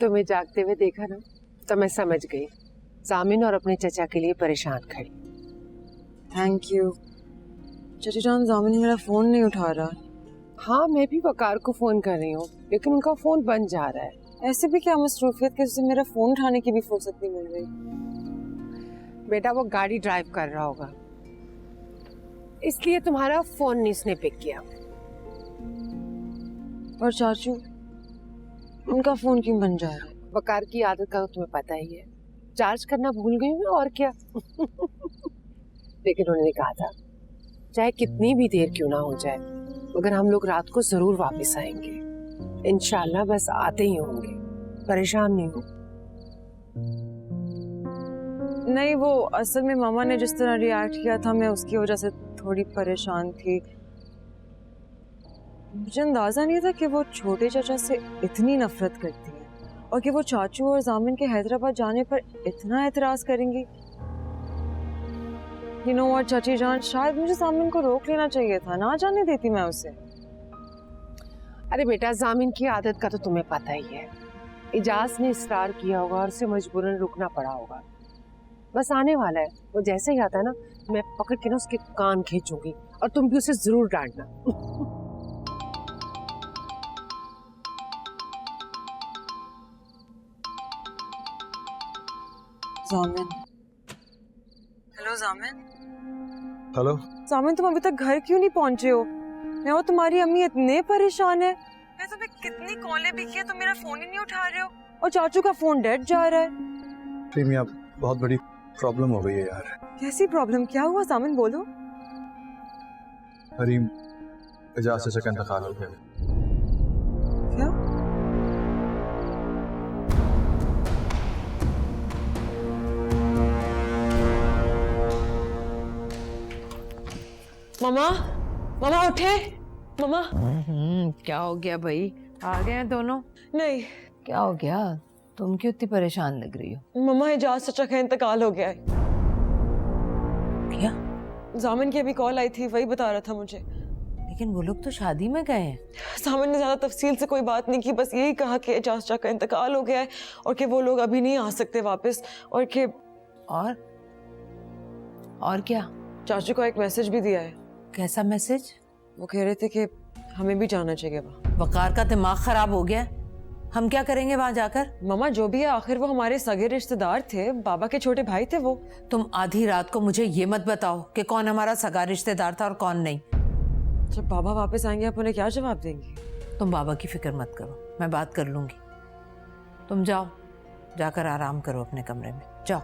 तुम्हें जागते हुए देखा ना तो मैं समझ गई जामिन और अपने चचा के लिए परेशान खड़ी। Thank you. चाची जान, जामिन मेरा फ़ोन नहीं उठा रहा। हाँ, मैं भी वकार को फ़ोन कर रही हूँ लेकिन उनका फ़ोन बंद जा रहा है। ऐसे भी क्या मसरूफियत कि उसे मेरा फ़ोन उठाने की भी फुर्सत नहीं मिल रही। बेटा वो गाड़ी ड्राइव कर रहा होगा इसलिए तुम्हारा फ़ोन नहीं उसने पिक किया। और चाचू, उनका फ़ोन क्यों बन जा रहा है? वकार की आदत का तो तुम्हें पता ही है, चार्ज करना भूल गई हूँ और क्या। लेकिन उन्होंने कहा था चाहे कितनी भी देर क्यों ना हो जाए मगर हम लोग रात को जरूर वापस आएंगे इंशाल्लाह। बस आते ही होंगे, परेशान नहीं हो। नहीं, वो असल में मामा ने जिस तरह रिएक्ट किया था मैं उसकी वजह से थोड़ी परेशान थी। मुझे अंदाजा नहीं था कि वो छोटे चाचा से इतनी नफरत करती है और कि वो चाचू और जामिन के हैदराबाद जाने पर इतना एतराज करेंगी। You know what, चाची जान, शायद मुझे जामिन को रोक लेना चाहिए था, ना जाने देती मैं उसे। अरे बेटा, जामिन की आदत का तो तुम्हें पता ही है। इजाज ने इसरार किया होगा और उसे मजबूरन रुकना पड़ा होगा। बस आने वाला है, वो जैसे ही आता है ना मैं पकड़ के ना उसके कान खींचूंगी और तुम भी उसे जरूर डांटना। जामिन। हेलो जामिन। हेलो जामिन, तुम अभी तक घर क्यों नहीं पहुंचे हो? मैं और तुम्हारी अम्मी इतने परेशान है। मैं तुम्हें कितनी कॉलें भी किया, तुम मेरा फोन ही नहीं उठा रहे हो और चाचू का फोन डेड जा रहा है। प्रीमी, अब बहुत बड़ी प्रॉब्लम हो गई है यार। कैसी प्रॉब्लम? क्या हुआ जामिन, बोलो। हरीम एजाज चाचा का इंतकाल हो गया। क्या? मामा, मामा उठे। मामा। क्या हो गया भाई? आ गए हैं दोनों? नहीं। क्या हो गया? तुम क्यों इतनी परेशान लग रही हो? मम्मा, एजाज चाचा का इंतकाल हो गया है। क्या? जामिन की अभी कॉल आई थी, वही बता रहा था मुझे। लेकिन वो लोग तो शादी में गए हैं। जामिन ने ज्यादा तफसील से कोई बात नहीं की, बस यही कहा कि एजाज चाचा का इंतकाल हो गया है और कि वो लोग अभी नहीं आ सकते वापस और कि और क्या? चाचू को एक मैसेज भी दिया है। कैसा मैसेज? वो कह रहे थे कि हमें भी जाना चाहिए वहाँ। वकार का दिमाग खराब हो गया। हम क्या करेंगे वहाँ जाकर? मामा, जो भी है आखिर वो हमारे सगे रिश्तेदार थे, बाबा के छोटे भाई थे वो। तुम आधी रात को मुझे ये मत बताओ कि कौन हमारा सगा रिश्तेदार था और कौन नहीं। जब बाबा वापस आएंगे आप उन्हें क्या जवाब देंगी? तुम बाबा की फिक्र मत करो, मैं बात कर लूंगी। तुम जाओ, जाकर आराम करो अपने कमरे में, जाओ।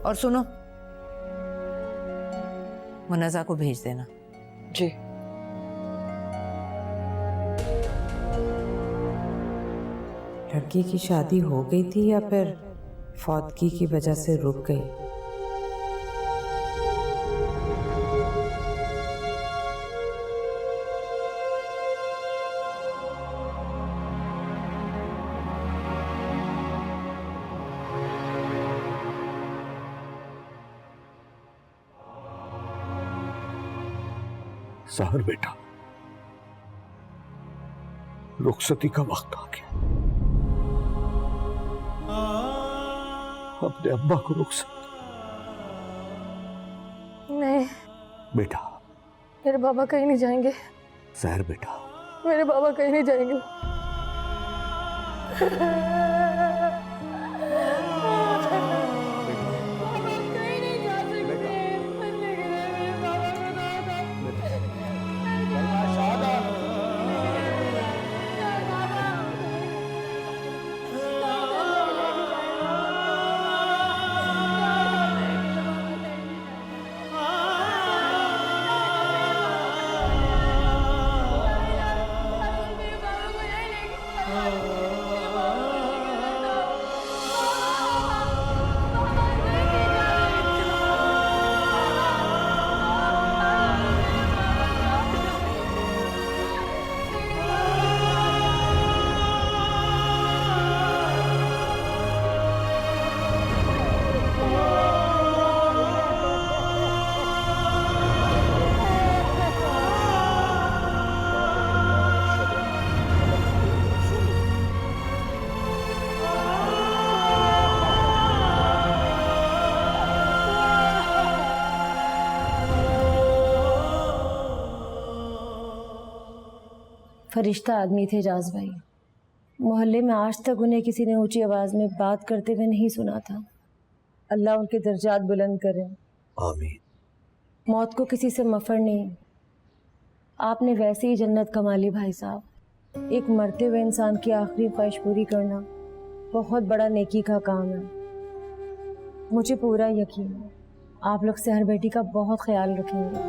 और सुनो, मुन्नज़ा को भेज देना। जी। लड़की की शादी हो गई थी या फिर फौतगी की वजह से रुक गई? सहर बेटा, रुखसती का वक्त आ गया। अपने अब्बा को रुखसत। नहीं बेटा, मेरे बाबा कहीं नहीं जाएंगे। सहर बेटा, मेरे बाबा कहीं नहीं जाएंगे। फरिश्ता आदमी थे एजाज भाई। मोहल्ले में आज तक उन्हें किसी ने ऊंची आवाज में बात करते हुए नहीं सुना था। अल्लाह उनके दर्जात बुलंद करे। आमीन। मौत को किसी से मफर नहीं। आपने वैसे ही जन्नत कमा ली भाई साहब। एक मरते हुए इंसान की आखिरी ख्वाहिश पूरी करना बहुत बड़ा नेकी का काम है। मुझे पूरा यकीन है आप लोग सहर बेटी का बहुत ख्याल रखेंगे।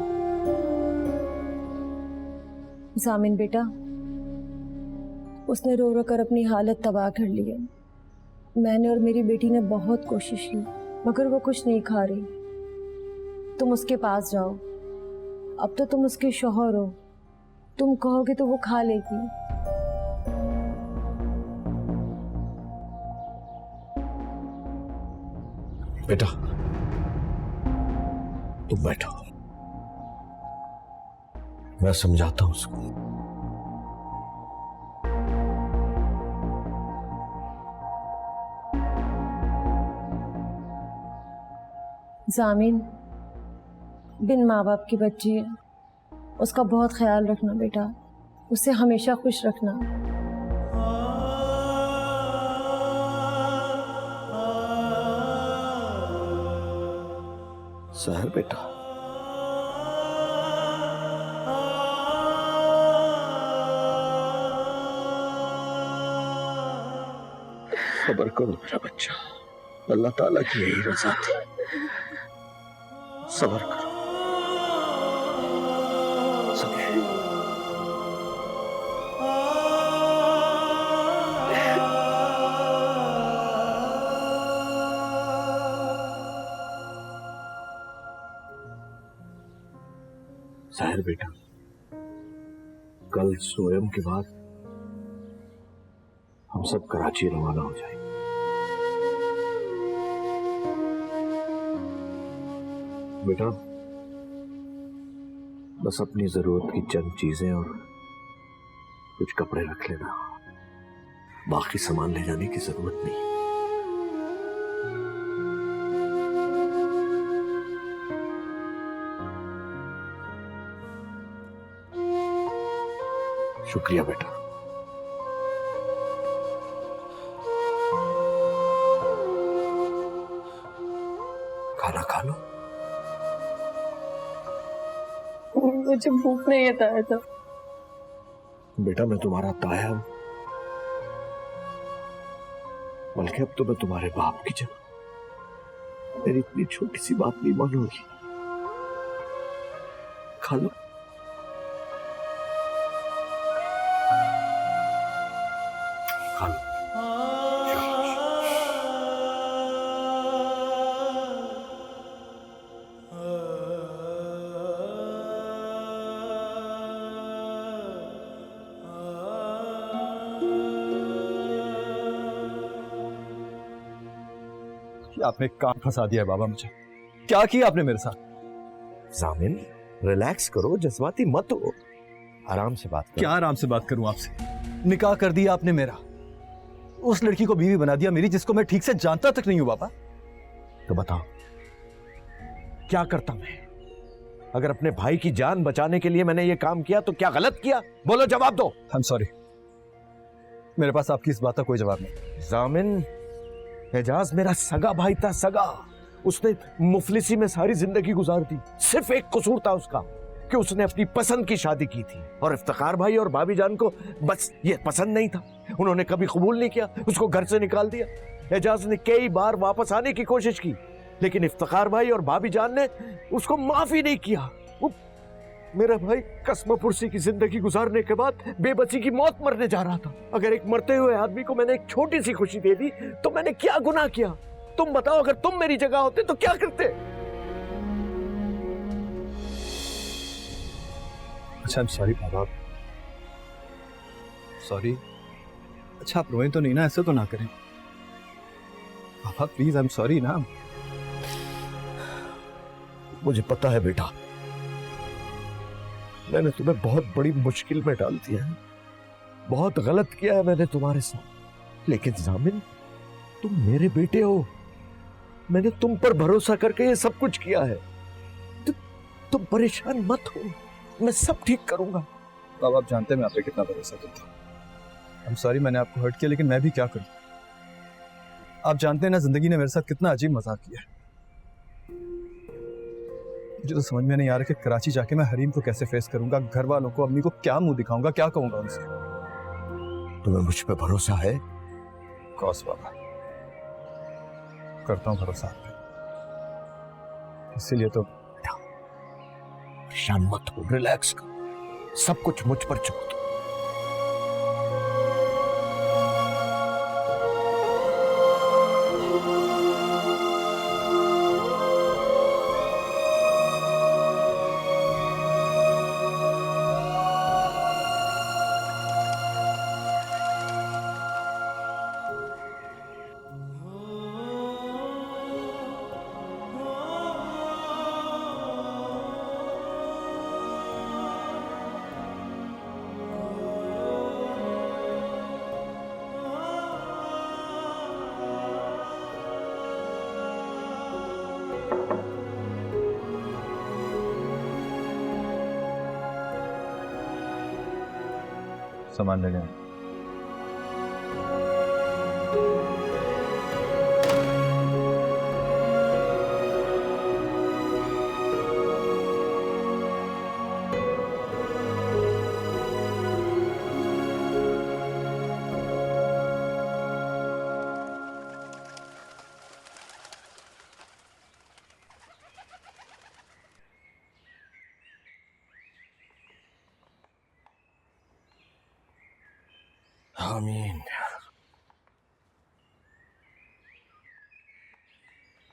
जामिन बेटा, उसने रो रो कर अपनी हालत तबाह कर ली है। मैंने और मेरी बेटी ने बहुत कोशिश की मगर वो कुछ नहीं खा रही। तुम उसके पास जाओ, अब तो तुम उसके शौहर हो, तुम कहोगे तो वो खा लेगी। बेटा तुम बैठो, मैं समझाता हूं उसको। जामिन बिन माँ बाप की बच्ची है, उसका बहुत ख्याल रखना बेटा, उसे हमेशा खुश रखना। सहर बेटा, सब्र करो मेरा बच्चा, अल्लाह ताला की यही रज़ा थी। सब्र करो, सब्र। सहर बेटा, कल सोयम के बाद हम सब कराची रवाना हो जाएंगे। बेटा बस अपनी जरूरत की चंद चीजें और कुछ कपड़े रख लेना, बाकी सामान ले जाने की जरूरत नहीं। शुक्रिया बेटा। खाना खा लो। मुझे भूख नहीं है था। बेटा मैं तुम्हारा ताया हूं, बल्कि अब तो मैं तुम्हारे बाप की जगह मेरी इतनी छोटी सी बात नहीं मानोगी। खा लो। खा लो। आपने काम फंसा दिया है बाबा मुझे। क्या किया आपने मेरे साथ? जामिन, रिलैक्स करो, जज्बाती मत हो, आराम से बात करो। क्या आराम से बात करूं आपसे? निकाह कर दिया आपने मेरा, उस लड़की को बीवी बना दिया मेरी, जिसको मैं ठीक से जानता तक नहीं हूं बाबा। तो बताओ क्या करता मैं? अगर अपने भाई की जान बचाने के लिए मैंने ये काम किया तो क्या गलत किया? बोलो, जवाब दो। आई एम सॉरी, मेरे पास आपकी इस बात का कोई जवाब नहीं। जामिन, एजाज मेरा सगा भाई था, सगा। उसने मुफलिसी में सारी जिंदगी गुजार दी। सिर्फ एक कसूर था उसका कि उसने अपनी पसंद की शादी की थी, और इफ्तिखार भाई और भाभी जान को बस ये पसंद नहीं था। उन्होंने कभी कबूल नहीं किया, उसको घर से निकाल दिया। एजाज ने कई बार वापस आने की कोशिश की, लेकिन इफ्तिखार भाई और भाभी जान ने उसको माफ ही नहीं किया। मेरा भाई कसम पुरसी की जिंदगी गुजारने के बाद बेबसी की मौत मरने जा रहा था। अगर एक मरते हुए आदमी को मैंने एक छोटी सी खुशी दे दी तो मैंने क्या गुनाह किया? तुम बताओ, अगर तुम मेरी जगह होते तो क्या करते? अच्छा, I am sorry Baba, sorry. अच्छा, आप रोएं तो नहीं ना, ऐसे तो ना करें बाबा, प्लीज। आई एम सॉरी ना। मुझे पता है बेटा, मैंने तुम्हें बहुत बड़ी मुश्किल में डाल दिया है, बहुत गलत किया है मैंने तुम्हारे साथ। लेकिन जामिन, तुम मेरे बेटे हो, मैंने तुम पर भरोसा करके ये सब कुछ किया है। तुम परेशान मत हो, मैं सब ठीक करूंगा। बाबा, आप जानते हैं मैं आप पे कितना भरोसा करता हूँ। आई एम सॉरी, मैंने आपको हर्ट किया, लेकिन मैं भी क्या करूं? आप जानते हैं ना, जिंदगी ने मेरे साथ कितना अजीब मजाक किया है। मुझे तो समझ में नहीं आ रहा कि कराची जाके मैं हरीम को कैसे फेस करूंगा, घर वालों को, अम्मी को क्या मुंह दिखाऊंगा, क्या कहूंगा उनसे। तुम्हें मुझ पे भरोसा है? कौस बाबा, करता हूं भरोसा, इसीलिए तो। परेशान मत हो, रिलैक्स करो, सब कुछ मुझ पर छोड़ दो। सामान लेने आए। आमीन।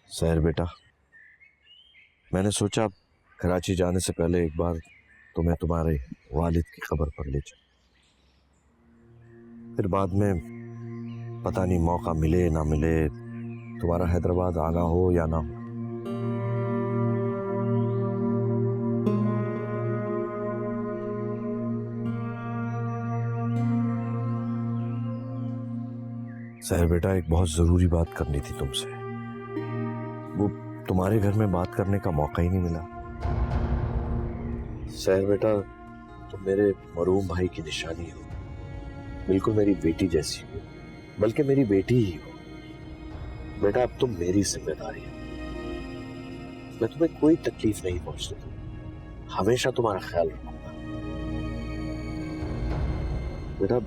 सहर बेटा, मैंने सोचा कराची जाने से पहले एक बार तुम्हें तुम्हारे वालिद की खबर पर ले जाऊं, फिर बाद में पता नहीं मौका मिले ना मिले, तुम्हारा हैदराबाद आना हो या ना हो। सहर बेटा, एक बहुत जरूरी बात करनी थी तुमसे, वो तुम्हारे घर में बात करने का मौका ही नहीं मिला। सहर बेटा, तुम मेरे मरूम भाई की निशानी हो, बिल्कुल मेरी बेटी जैसी हो, बल्कि मेरी बेटी ही हो। बेटा, अब तुम मेरी जिम्मेदारी है, मैं तुम्हें कोई तकलीफ नहीं पहुंचने दूंगा, हमेशा तुम्हारा ख्याल रखूंगा। बेटा,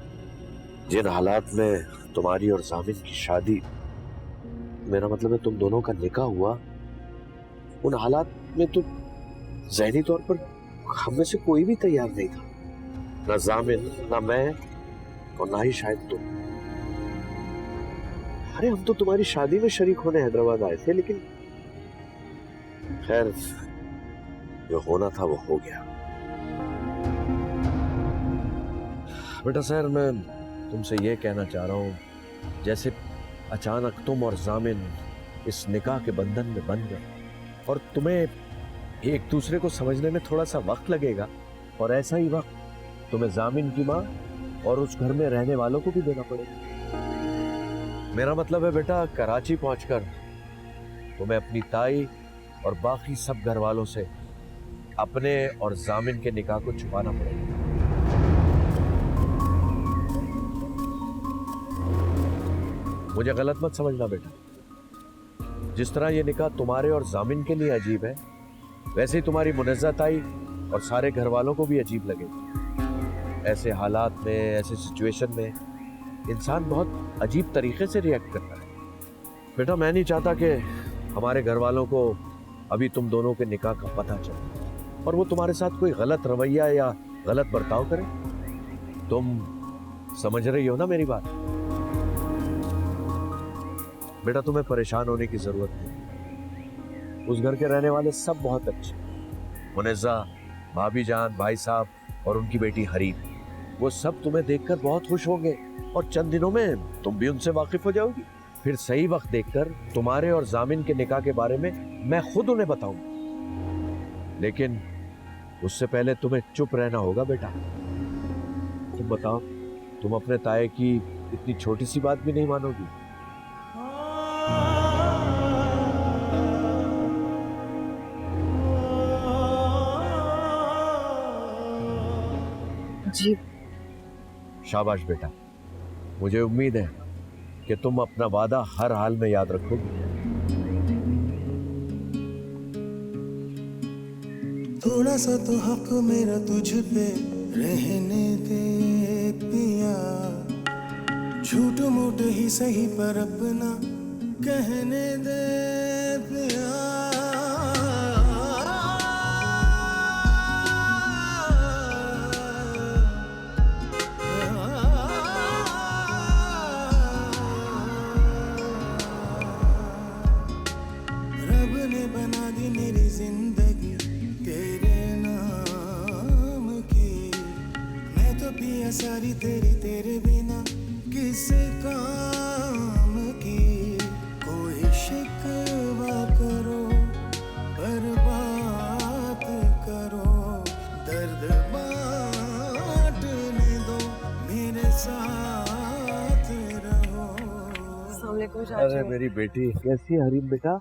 जिन हालात में तुम्हारी और जामिन की शादी, मेरा मतलब है तुम दोनों का निकाह हुआ, उन हालात में तो ज़हनी तौर पर हम में से कोई भी तैयार नहीं था, ना जामिन, ना मैं, और ना ही शायद तुम। अरे हम तो तुम्हारी शादी में शरीक होने हैदराबाद आए थे, लेकिन खैर जो होना था वो हो गया। बेटा सर, मैं तुमसे ये कहना चाह रहा हूँ, जैसे अचानक तुम और जामिन इस निकाह के बंधन में बंध गए और तुम्हें एक दूसरे को समझने में थोड़ा सा वक्त लगेगा, और ऐसा ही वक्त तुम्हें जामिन की माँ और उस घर में रहने वालों को भी देना पड़ेगा। मेरा मतलब है बेटा, कराची पहुंचकर तुम्हें अपनी ताई और बाकी सब घर वालों से अपने और जामिन के निकाह को छुपाना पड़ेगा। मुझे गलत मत समझना बेटा, जिस तरह ये निकाह तुम्हारे और जामिन के लिए अजीब है, वैसे ही तुम्हारी मुनज़्ज़ा ताई और सारे घर वालों को भी अजीब लगेगा। ऐसे हालात में, ऐसे सिचुएशन में इंसान बहुत अजीब तरीके से रिएक्ट करता है। बेटा मैं नहीं चाहता कि हमारे घर वालों को अभी तुम दोनों के निकाह का पता चले और वो तुम्हारे साथ कोई गलत रवैया या गलत बर्ताव करे। तुम समझ रही हो ना मेरी बात? बेटा तुम्हें परेशान होने की जरूरत नहीं। उस घर के रहने वाले सब बहुत अच्छे, मुनज़्ज़ा, भाभी जान, भाई साहब और उनकी बेटी हरीम, वो सब तुम्हें देखकर बहुत खुश होंगे और चंद दिनों में तुम भी उनसे वाकिफ हो जाओगी। फिर सही वक्त देखकर तुम्हारे और जामिन के निकाह के बारे में मैं खुद उन्हें बताऊंगा, लेकिन उससे पहले तुम्हें चुप रहना होगा बेटा। तुम बताओ, तुम अपने ताए की इतनी छोटी सी बात भी नहीं मानोगी? जी। शाबाश बेटा, मुझे उम्मीद है कि तुम अपना वादा हर हाल में याद रखोगे। थोड़ा सा तो हक मेरा तुझ पे रहने दे पिया, झूठ मूठ ही सही पर अपना कहने दे पिया। रब ने बना दी मेरी जिंदगी तेरे नाम की, मैं तो पिया सारी तेरे बिना किस काम की। कोई शिकवा करो पर बात करो, दर्द बांटने दो, मेरे साथ रहो। अस्सलाम वालेकुम चाची। अरे मेरी बेटी, कैसी है हरीम बेटा?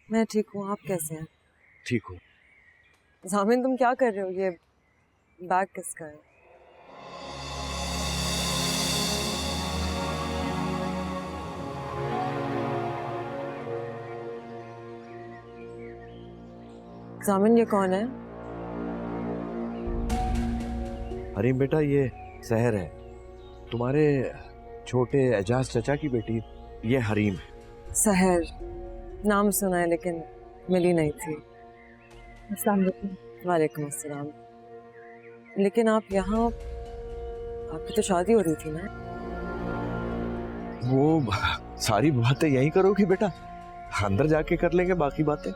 मैं ठीक हूँ, आप कैसे हैं? ठीक हूँ। जामिन तुम क्या कर रहे हो? ये बैग किसका है? जामिन ये कौन है? हरीम बेटा ये सहर है, तुम्हारे छोटे एजाज चचा की बेटी। ये हरीम है। सहर नाम सुना है लेकिन मिली नहीं थी। अस्सलाम वालेकुम। वालेकुम अस्सलाम। लेकिन आप यहाँ, आपकी तो शादी हो रही थी ना? वो सारी बातें यहीं करोगी बेटा, अंदर जाके कर लेंगे बाकी बातें।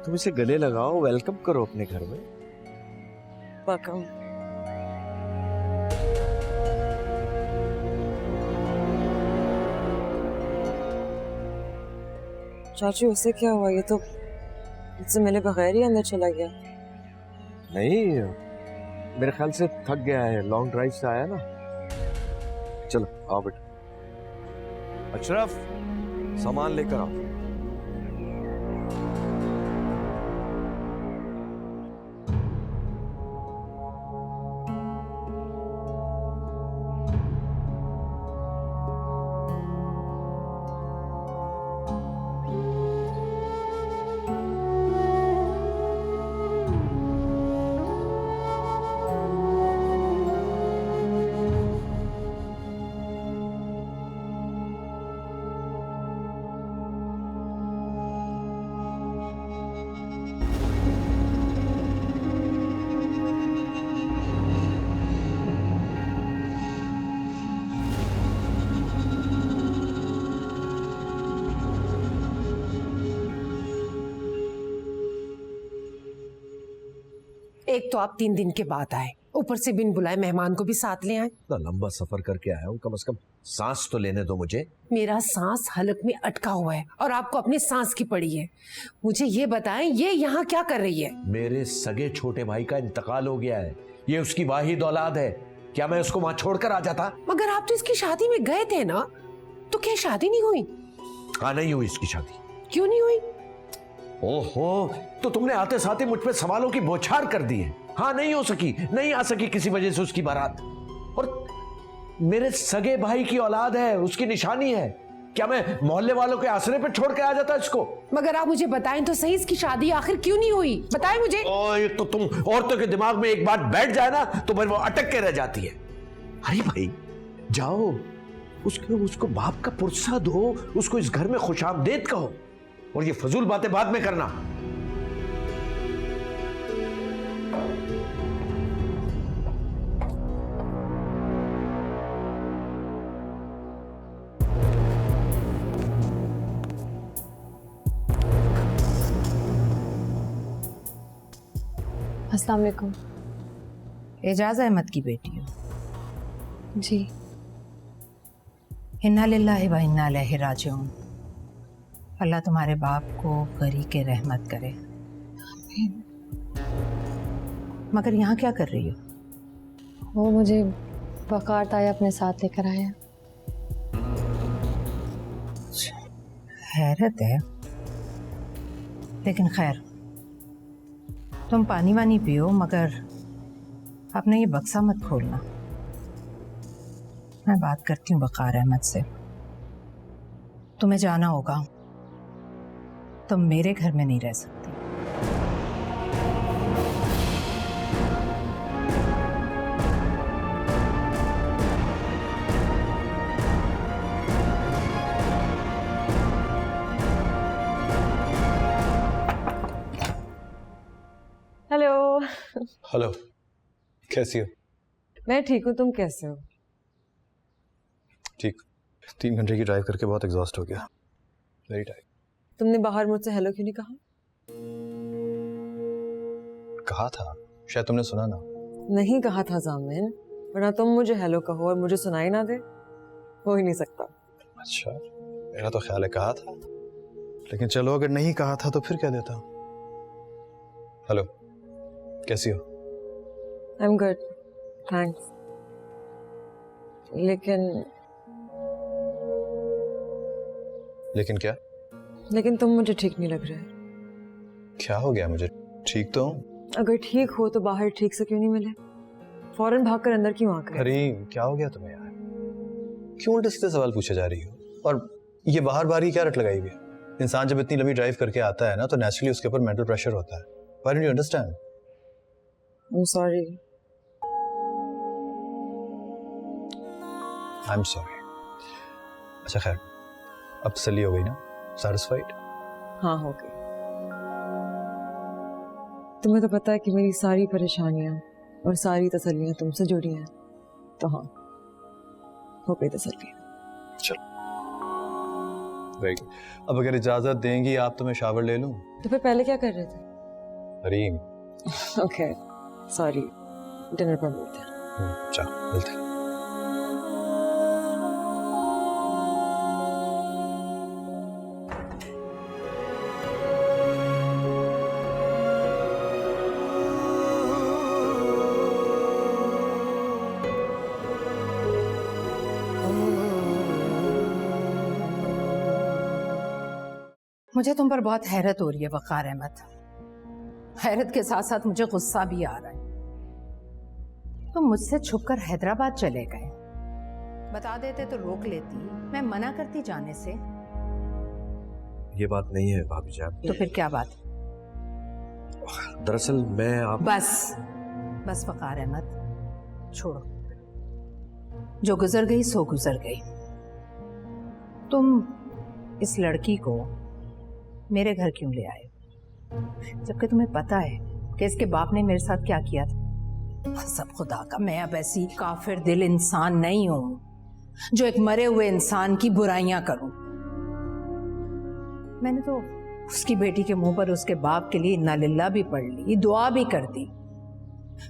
तुम इसे गले लगाओ, वेलकम करो अपने घर में। वेलकम। चाची उससे क्या हुआ? ये तो मुझसे मिले बगैर ही अंदर चला गया। नहीं, मेरे ख्याल से थक गया है, लॉन्ग ड्राइव से आया ना। चलो आओ बेटा। अशरफ, सामान लेकर आओ। एक तो आप 3 दिन के बाद आए, ऊपर से बिन बुलाए मेहमान को भी साथ ले आए। इतना लंबा सफर करके आया हूँ, कम से कम सांस तो लेने दो मुझे। मेरा सांस हलक में अटका हुआ है और आपको अपनी सांस की पड़ी है। मुझे ये बताएं, ये यहाँ क्या कर रही है? मेरे सगे छोटे भाई का इंतकाल हो गया है, ये उसकी वाहिद औलाद है। क्या मैं उसको वहां छोड़कर आ जाता? मगर आप तो इसकी शादी में गए थे ना, तो क्या शादी नहीं हुई? हाँ, नहीं हुई इसकी शादी। क्यों नहीं हुई? ओहो, तो तुमने आते साथ ही मुझ पे सवालों की बौछार कर दी है। हाँ, नहीं हो सकी, नहीं आ सकी किसी वजह से उसकी बारात। और मेरे सगे भाई की औलाद है, उसकी निशानी है। क्या मैं मोहल्ले वालों के आसरे पे छोड़ के आ जाता इसको? मगर आप मुझे बताएं तो सही, इसकी शादी आखिर क्यों नहीं हुई? बताएं मुझे। ओए, तो तुम औरतों के दिमाग में एक बात बैठ जाए ना तो फिर वो अटक के रह जाती है। अरे भाई, जाओ उसको बाप का पुरसा दो, उसको इस घर में खुशामदीद कहो, और ये फजूल बातें बाद में करना। अस्सलाम वालेकुम। एजाज अहमद की बेटी हो? जी। इन्ना लिल्लाहि व इन्ना इलैहि राजिऊन। अल्लाह तुम्हारे बाप को गरीक़े रहमत करे। मगर यहाँ क्या कर रही हो? वो मुझे वकार ताया अपने साथ लेकर आया। हैरत है, लेकिन खैर, तुम पानी वानी पियो, मगर अपने ये बक्सा मत खोलना। मैं बात करती हूँ वकार अहमद से। तुम्हें जाना होगा, तुम मेरे घर में नहीं रह सकती। हेलो। हेलो, कैसी हो? मैं ठीक हूँ, तुम कैसे हो? ठीक। 3 घंटे की ड्राइव करके बहुत एग्जॉस्ट हो गया, वेरी टायर्ड। तुमने बाहर मुझसे हेलो क्यों नहीं कहा? कहा था, शायद तुमने सुना ना। नहीं कहा था जामिन, वरना तुम मुझे हेलो कहो और मुझे सुनाई ना दे, हो ही नहीं सकता। अच्छा, मेरा तो ख्याल है कहा था, लेकिन चलो अगर नहीं कहा था तो फिर कह देता। हेलो, कैसी हो? I am good, thanks. लेकिन क्या? लेकिन तुम मुझे ठीक नहीं लग रहे। क्या हो गया मुझे? ठीक तो हूँ। अगर ठीक हो तो बाहर ठीक से क्यों नहीं मिले? फौरन भागकर अंदर क्यों आ गए? अरे क्या हो गया तुम्हें यार? क्यों उल्टे सीधे सवाल पूछे जा रही हो? और ये बाहर बारी क्या रट लगाई हुई है? इंसान जब इतनी लंबी ड्राइव करके आता है ना, तो नेचुरली उसके ऊपर मेंटल प्रेशर होता है। Why don't you understand? I'm sorry. I'm sorry. अच्छा खैर, अब तसल्ली हो गई ना? Satisfied? हाँ, हो गई। तुम्हें तो पता है कि मेरी सारी परेशानियां और सारी तसल्लियां तुमसे जुड़ी हैं, तो हाँ, हो गई तसल्ली। चलो, वेरी गुड। अब अगर इजाजत देंगी आप तो मैं शावर ले लूं? तो फिर पहले क्या कर रहे थे? हरीम। ओके, सॉरी, डिनर पर मिलते हैं। चलो, मिलते हैं। मुझे तुम पर बहुत हैरत हो रही है वकार अहमद। हैरत के साथ साथ मुझे गुस्सा भी आ रहा है। तुम मुझसे छुपकर हैदराबाद चले गए। बता देते तो रोक लेती, मैं मना करती जाने से। ये बात नहीं है भाभी जान। तो फिर क्या बात? दरअसल मैं आप बस वकार अहमद, छोड़ो। जो गुजर गई सो गुजर गई। तुम इस लड़की को मेरे घर क्यों ले आए, जबकि तुम्हें पता है कि इसके बाप ने मेरे साथ क्या किया था? सब खुदा का, मैं अब ऐसी काफिर दिल इंसान नहीं हूं जो एक मरे हुए इंसान की बुराइयां करूं। मैंने तो उसकी बेटी के मुंह पर उसके बाप के लिए इन्ना लिल्लाह भी पढ़ ली, दुआ भी कर दी,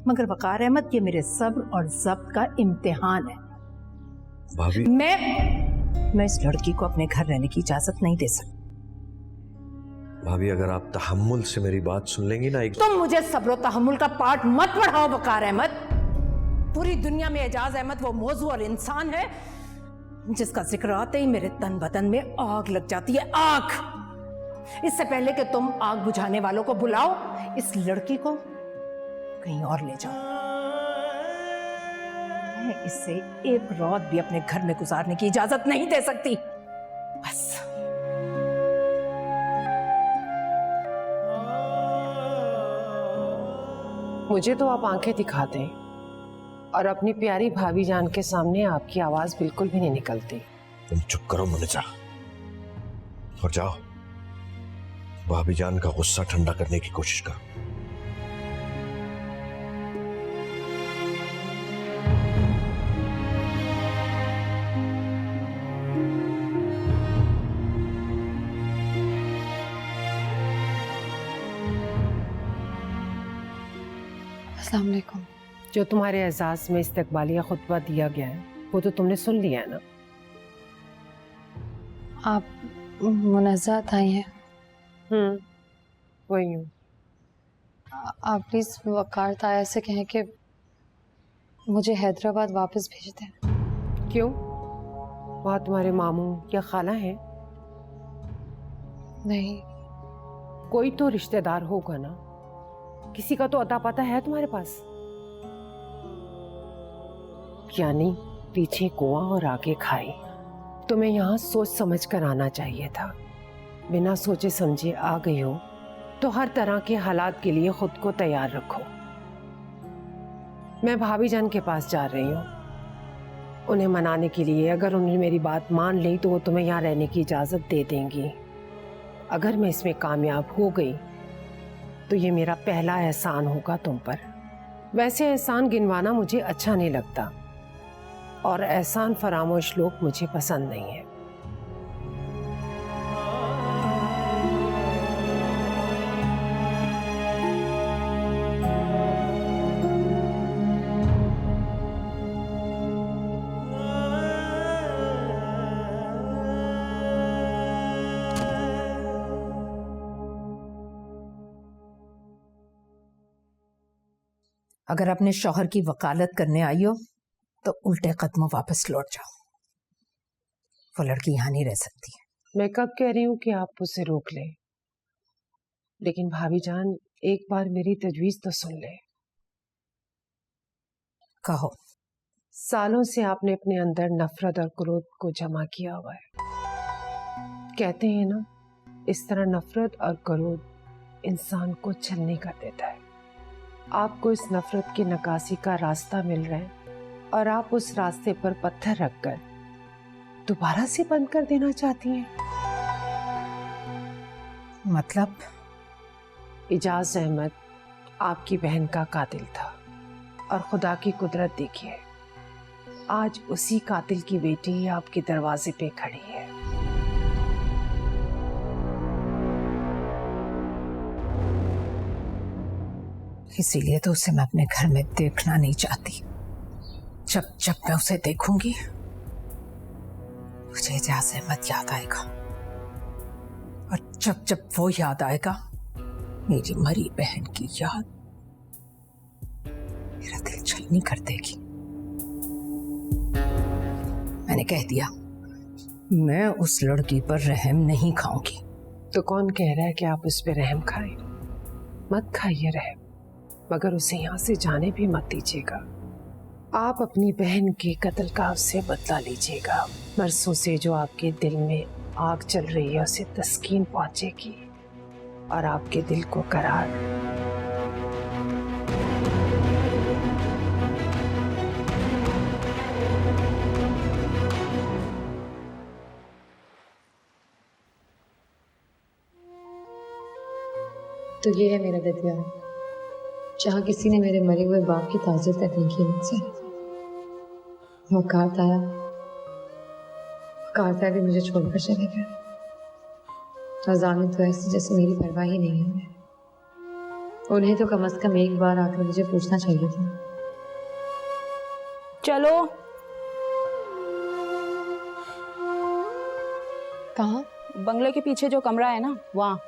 मगर वकार अहमद, ये मेरे सब्र और जब्त का इम्तिहान है। भाभी, मैं इस लड़की को अपने घर रहने की इजाजत नहीं दे सकती। भाभी अगर आप तहम्मुल से मेरी बात सुन लेंगी ना, तुम मुझे सब्र और तहम्मुल का पाठ मत पढ़ाओ वकार अहमद। पूरी दुनिया में एजाज अहमद वो मौजू और इंसान है जिसका जिक्र आते ही मेरे तन बदन में आग लग जाती है, आग। इससे पहले कि तुम आग बुझाने वालों को बुलाओ, इस लड़की को कहीं और ले जाओ। मैं इससे एक रात भी अपने घर में गुजारने की इजाजत नहीं दे सकती। बस। मुझे तो आप आंखें दिखाते हैं और अपनी प्यारी भाभी जान के सामने आपकी आवाज बिल्कुल भी नहीं निकलती। तुम चुप करो मुनिजा और जाओ भाभी जान का गुस्सा ठंडा करने की कोशिश करो। अस्सलाम वालेकुम। जो तुम्हारे एजाज में इस्तकबालिया खुतबा दिया गया है वो तो तुमने सुन लिया है ना? आप मुनज़्ज़त आई हैं? वही हूँ। आप प्लीज़ वकार ताया से कहें कि मुझे हैदराबाद वापस भेज दें। क्यों? वहाँ तुम्हारे मामू या खाला हैं? नहीं। कोई तो रिश्तेदार होगा ना, किसी का तो अता पता है तुम्हारे पास। यानी पीछे कुआं और आगे खाई। तुम्हें यहाँ सोच समझ कर आना चाहिए था। बिना सोचे समझे आ गई हो तो हर तरह के हालात के लिए खुद को तैयार रखो। मैं भाभी जान के पास जा रही हूँ उन्हें मनाने के लिए। अगर उन्होंने मेरी बात मान ली तो वो तुम्हें यहाँ रहने की इजाज़त दे देंगी। अगर मैं इसमें कामयाब हो गई तो ये मेरा पहला एहसान होगा तुम पर। वैसे एहसान गिनवाना मुझे अच्छा नहीं लगता और एहसान फरामोश लोग मुझे पसंद नहीं है। अगर अपने शौहर की वकालत करने आई हो तो उल्टे कदमों वापस लौट जाओ। वो लड़की यहाँ नहीं रह सकती। मैं कब कह रही हूँ कि आप उसे रोक लें, लेकिन भाभी जान एक बार मेरी तजवीज़ तो सुन ले। कहो। सालों से आपने अपने अंदर नफरत और क्रोध को जमा किया हुआ है। कहते हैं ना, इस तरह नफरत और क्रोध इंसान को छलनी कर देता है। आपको इस नफरत की नकासी का रास्ता मिल रहा है और आप उस रास्ते पर पत्थर रखकर दोबारा से बंद कर देना चाहती हैं। मतलब? इजाज अहमद आपकी बहन का कातिल था और खुदा की कुदरत देखिए, आज उसी कातिल की बेटी आपके दरवाजे पे खड़ी है। इसीलिए तो उसे मैं अपने घर में देखना नहीं चाहती। जब जब मैं उसे देखूंगी मुझे इजाज़ अहमद याद आएगा, और जब जब वो याद आएगा, मेरी मरी बहन की याद, मेरा दिल छलनी कर देगी। मैंने कह दिया, मैं उस लड़की पर रहम नहीं खाऊंगी। तो कौन कह रहा है कि आप उस पर रहम खाएं? मत खाइए रहम, मगर उसे यहाँ से जाने भी मत दीजिएगा। आप अपनी बहन के कत्ल का उससे बदला लीजिएगा। बरसों से जो आपके दिल में आग चल रही है उसे तस्कीन पहुंचेगी और आपके दिल को करार। तो ये है मेरा दतिया, जहाँ किसी ने मेरे मरे हुए बाप की ताज़ियत तक नहीं की मुझसे। वकार ताया भी मुझे छोड़कर चले गए और जामिन तो ऐसे जैसे मेरी परवाह ही नहीं है। उन्हें तो कम से कम एक बार आकर मुझे पूछना चाहिए था। चलो। कहाँ? बंगले के पीछे जो कमरा है ना, वहाँ।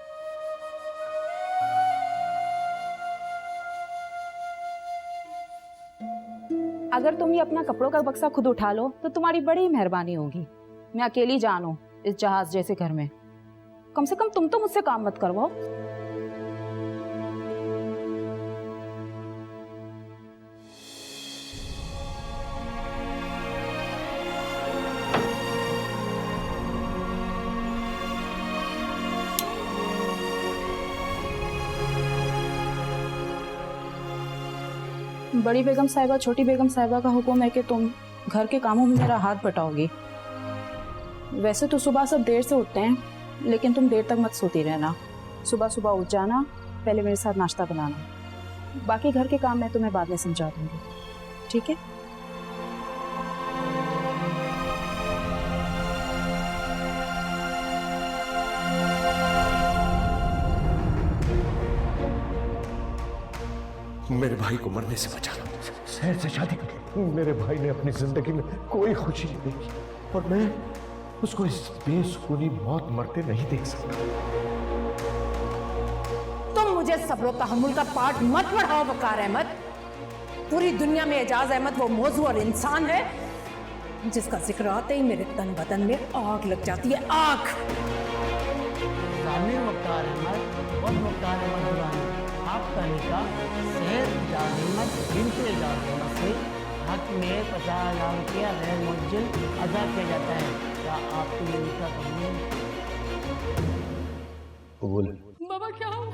अगर तुम ये अपना कपड़ों का बक्सा खुद उठा लो तो तुम्हारी बड़ी मेहरबानी होगी। मैं अकेली जान हूं इस जहाज जैसे घर में। कम से कम तुम तो मुझसे काम मत करवाओ। बड़ी बेगम साहिबा छोटी बेगम साहिबा का हुक्म है कि तुम घर के कामों में मेरा हाथ बटाओगी। वैसे तो सुबह सब देर से उठते हैं, लेकिन तुम देर तक मत सोती रहना। सुबह सुबह उठ जाना, पहले मेरे साथ नाश्ता बनाना। बाकी घर के काम मैं तुम्हें बाद में समझा दूंगी, ठीक है? मेरे भाई को मरने से बचाना, शहर से शादी कर। मेरे भाई ने अपनी जिंदगी में कोई खुशी नहीं देखी और मैं उसको इस बेसुकूनी मौत मरते नहीं देख सकता। तुम मुझे सब्र तहम्मुल का पाठ मत पढ़ाओ वकार अहमद। पूरी दुनिया में एजाज अहमद वो मौजू और इंसान है जिसका जिक्र आते ही मेरे तन बदन में आग लग जाती है, आग। वकार अहमद और वकार अहमद दुरानी, आपका निकाह शहर एजाज अहमद बिनते एजाज अहमद से हक में 50,000 रुपया गैर मुअज्जल अदा किया जाता है। क्या आपको ये निकाह कबूल? बाबा क्या हुआ?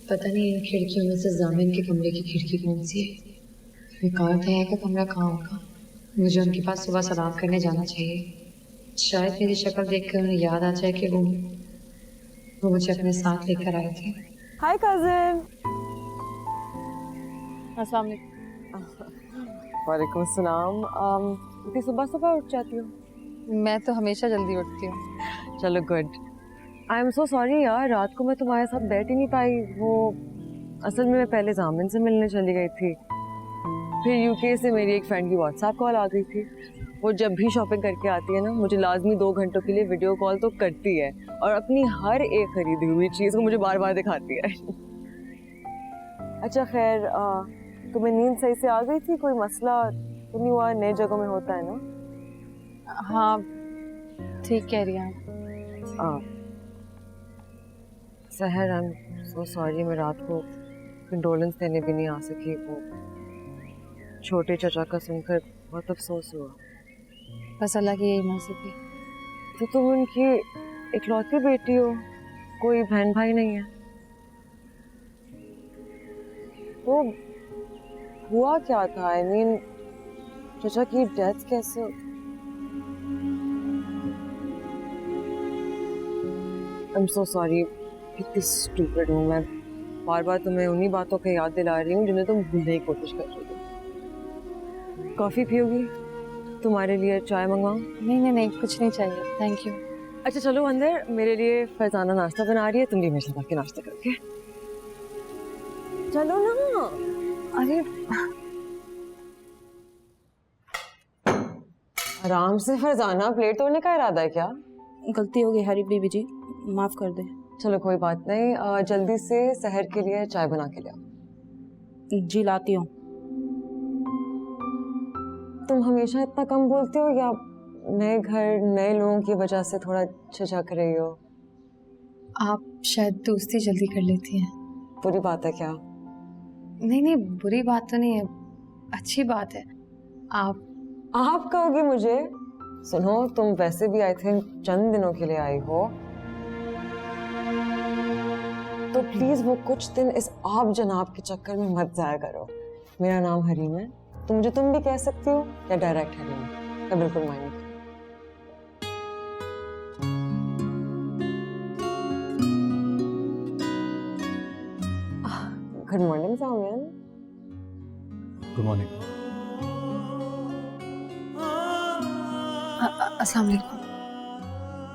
पता नहीं इन खिड़कियों में से जामिन के कमरे की खिड़की कौन सी है। विकार दया का कमरा कहाँ होगा? मुझे उनके पास सुबह सलाम करने जाना चाहिए। शायद मेरी शक्ल देखकर उन्हें याद आ जाए कि वो मुझे अपने साथ लेकर आए थे। हाय कजिन। अस्सलाम वालेकुम। वालेकुम सलाम। इतनी सुबह सुबह उठ जाती हो? मैं तो हमेशा जल्दी उठती हूँ। चलो good. I am so sorry यार, रात को मैं तुम्हारे साथ बैठ ही नहीं पाई। वो असल में मैं पहले जामिन से मिलने चली गई थी, फिर यूके से मेरी एक फ्रेंड की व्हाट्सएप कॉल आ गई थी। वो जब भी शॉपिंग करके आती है ना, मुझे लाजमी 2 घंटों के लिए वीडियो कॉल तो करती है और अपनी हर एक खरीदी हुई चीज़ को मुझे बार बार दिखाती है। अच्छा खैर, तुम्हें नींद सही से आ गई थी? कोई मसला तो नहीं हुआ? नए जगहों में होता है ना। हाँ ठीक कह रही हैं। सहर, आई एम सो सॉरी, मैं रात को कंडोलेंस देने भी नहीं आ सकी। वो छोटे चाचा का सुनकर बहुत अफसोस हुआ। बस अल्लाह की यही मर्जी थी। तो तुम उनकी इकलौती बेटी हो, कोई बहन भाई नहीं है? तो हुआ क्या था? आई मीन चाचा की डेथ कैसे हुई? आई एम सो सॉरी, कितनी स्टूपिड हूँ मैं। बार बार तुम्हें उन्हीं बातों की याद दिला रही हूँ जिन्हें तुम भूलने की कोशिश कर रही हो। कॉफ़ी पियोगी? तुम्हारे लिए चाय मंगाऊँ? नहीं, कुछ नहीं चाहिए, थैंक यू। अच्छा चलो अंदर, मेरे लिए फरजाना नाश्ता बना रही है, तुम भी मेरे साथ आके नाश्ता करके चलो ना। अरे आराम से फरजाना, प्लेट तोड़ने का इरादा है क्या? गलती हो गई हरी बीबी जी, माफ कर दे। चलो कोई बात नहीं, जल्दी से सहर के लिए चाय बना के ले आओ। जी लाती हूँ। तुम हमेशा इतना कम बोलते हो या नए घर नए लोगों की वजह से थोड़ा झिझक रही हो? आप शायद दोस्ती जल्दी कर लेती हैं। बुरी बात है क्या? नहीं, बुरी बात तो नहीं है, अच्छी बात है। आप कहोगी मुझे? सुनो, तुम वैसे भी आई थिंक चंद दिनों के लिए आई हो, तो प्लीज वो कुछ दिन इस आप जनाब के चक्कर में मत जाया करो। मेरा नाम हरीम है, तो मुझे तुम भी कह सकती हो या डायरेक्ट है मैं बिल्कुल माइंड नहीं करती। Good morning Samiyan. Good morning. अस्सलाम वालेकुम।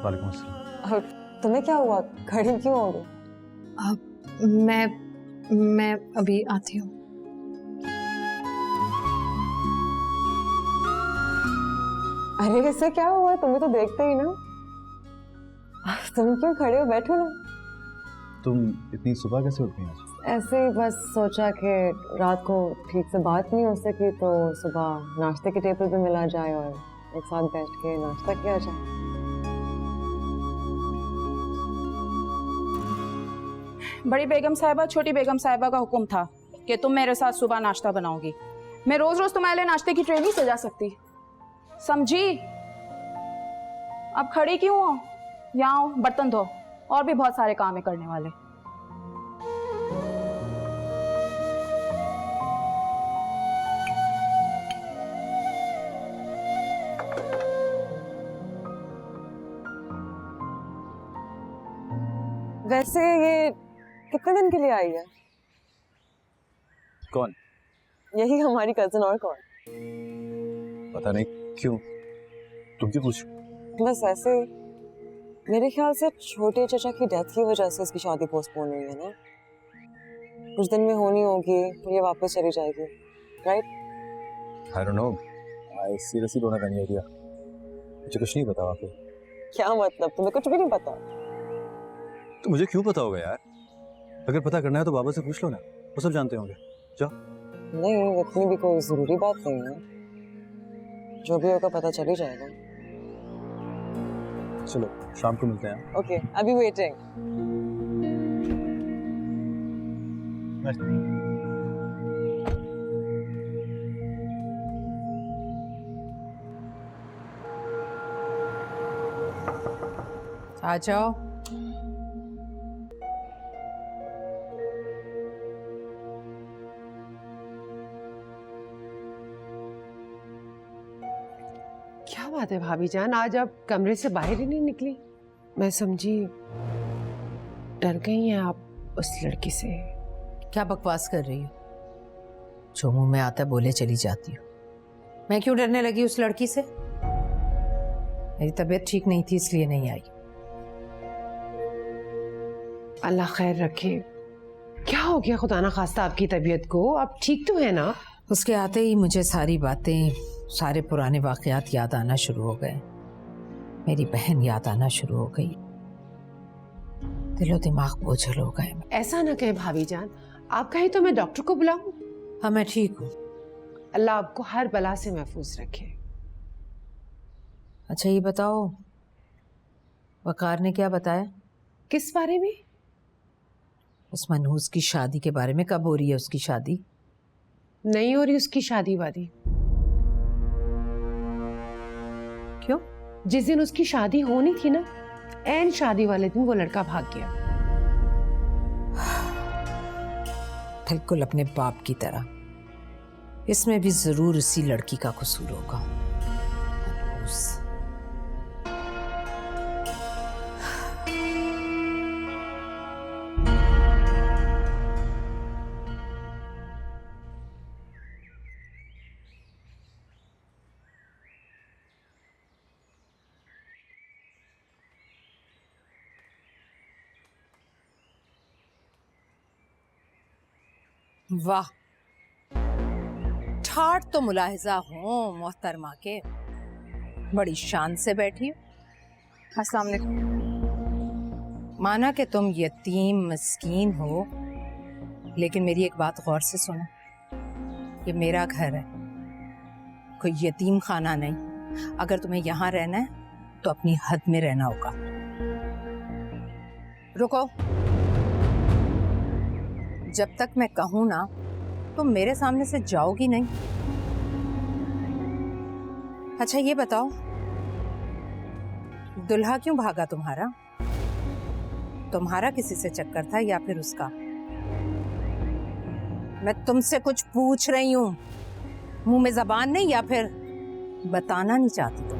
वालेकुम अस्सलाम। तुम्हें क्या हुआ, खड़ी क्यों हो गई? मैं अभी आती हूँ। अरे इससे क्या हुआ, तुम्हें तो देखते ही ना। तुम क्यों खड़े हो, बैठो ना। तुम इतनी सुबह कैसे उठ गई आज? ऐसे ही बस सोचा कि रात को ठीक से बात नहीं हो सकी तो सुबह नाश्ते के टेबल पे मिला जाए और एक साथ बैठ के नाश्ता किया जाए। बड़ी बेगम साहिबा छोटी बेगम साहिबा का हुक्म था कि तुम मेरे साथ सुबह नाश्ता बनाओगी। मैं रोज रोज तुम्हारे लिए नाश्ते की ट्रे नहीं सजा सकती, समझी? अब खड़ी क्यों हो? यहाँ आओ, बर्तन धो, और भी बहुत सारे काम है करने वाले। वैसे ये कितने दिन के लिए आई है? कौन? यही हमारी कजिन, और कौन? पता नहीं क्यों, तुम क्यों पूछ? बस ऐसे ही। मेरे ख्याल से छोटे चाचा की डेथ की वजह से इसकी शादी पोस्टपोन हुई है ना। कुछ दिन में होनी होगी, ये वापस चली जाएगी, right? I don't know. I seriously don't have any idea. मुझे कुछ नहीं पता वाकई। क्या मतलब, तुम्हें कुछ भी नहीं पता? तो मुझे क्यों पता होगा यार? अगर पता करना है तो बाबा से पूछ लो ना, वो सब जानते होंगे। जाओ। नहीं, इतनी भी कोई जरूरी बात नहीं है। जो भी होगा पता चल ही जाएगा। चलो शाम को मिलते हैं। Okay, I'll be waiting. आ जाओ। क्या बात है भाभी जान, आज आप कमरे से बाहर ही नहीं निकली? मैं समझी डर गई हैं आप उस लड़की से। क्या बकवास कर रही हो? जो मुंह में आता बोले चली जाती हो। मैं क्यों डरने लगी उस लड़की से? मेरी तबीयत ठीक नहीं थी इसलिए नहीं आई। अल्लाह खैर रखे। क्या हो गया खुदा ना खास्ता आपकी तबीयत को? आप ठीक तो है ना? उसके आते ही मुझे सारी बातें, सारे पुराने वाकयात याद आना शुरू हो गए। मेरी बहन याद आना शुरू हो गई। दिलो दिमाग बोझल हो गए। ऐसा ना कहे भाभी जान, आप कहे तो मैं डॉक्टर को बुलाऊं? हाँ मैं ठीक हूँ। अल्लाह आपको हर बला से महफूज रखे। अच्छा ये बताओ, वकार ने क्या बताया? किस बारे में? उस मनहूस की शादी के बारे में। कब हो रही है उसकी शादी? नहीं हो रही उसकी शादी वादी। क्यों? जिस दिन उसकी शादी होनी थी ना, ऐन शादी वाले दिन वो लड़का भाग गया। बिल्कुल अपने बाप की तरह। इसमें भी जरूर उसी लड़की का कसूर होगा। वाह, ठाठ तो मुलाहिजा हो मोहतरमा के। बड़ी शान से बैठी हो। अस्सलाम वालेकुम। माना कि तुम यतीम मस्कीन हो, लेकिन मेरी एक बात गौर से सुनो। ये मेरा घर है, कोई यतीम खाना नहीं। अगर तुम्हें यहाँ रहना है तो अपनी हद में रहना होगा। रुको, जब तक मैं कहूँ ना तुम मेरे सामने से जाओगी नहीं। अच्छा ये बताओ, दुल्हा क्यों भागा तुम्हारा? तुम्हारा किसी से चक्कर था या फिर उसका? मैं तुमसे कुछ पूछ रही हूँ। मुंह में जबान नहीं या फिर बताना नहीं चाहती तुम?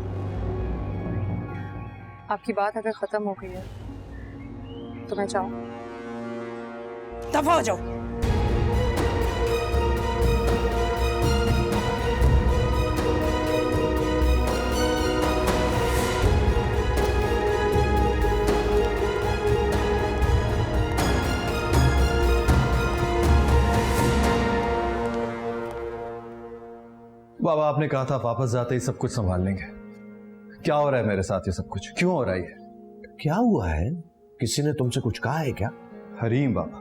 आपकी बात अगर खत्म हो गई है तो मैं चाहूँ दफा हो जाओ। बाबा आपने कहा था वापस जाते ही सब कुछ संभाल लेंगे। क्या हो रहा है मेरे साथ ये सब कुछ? क्यों हो रहा है ये? क्या हुआ है? किसी ने तुमसे कुछ कहा है क्या? हरीम बाबा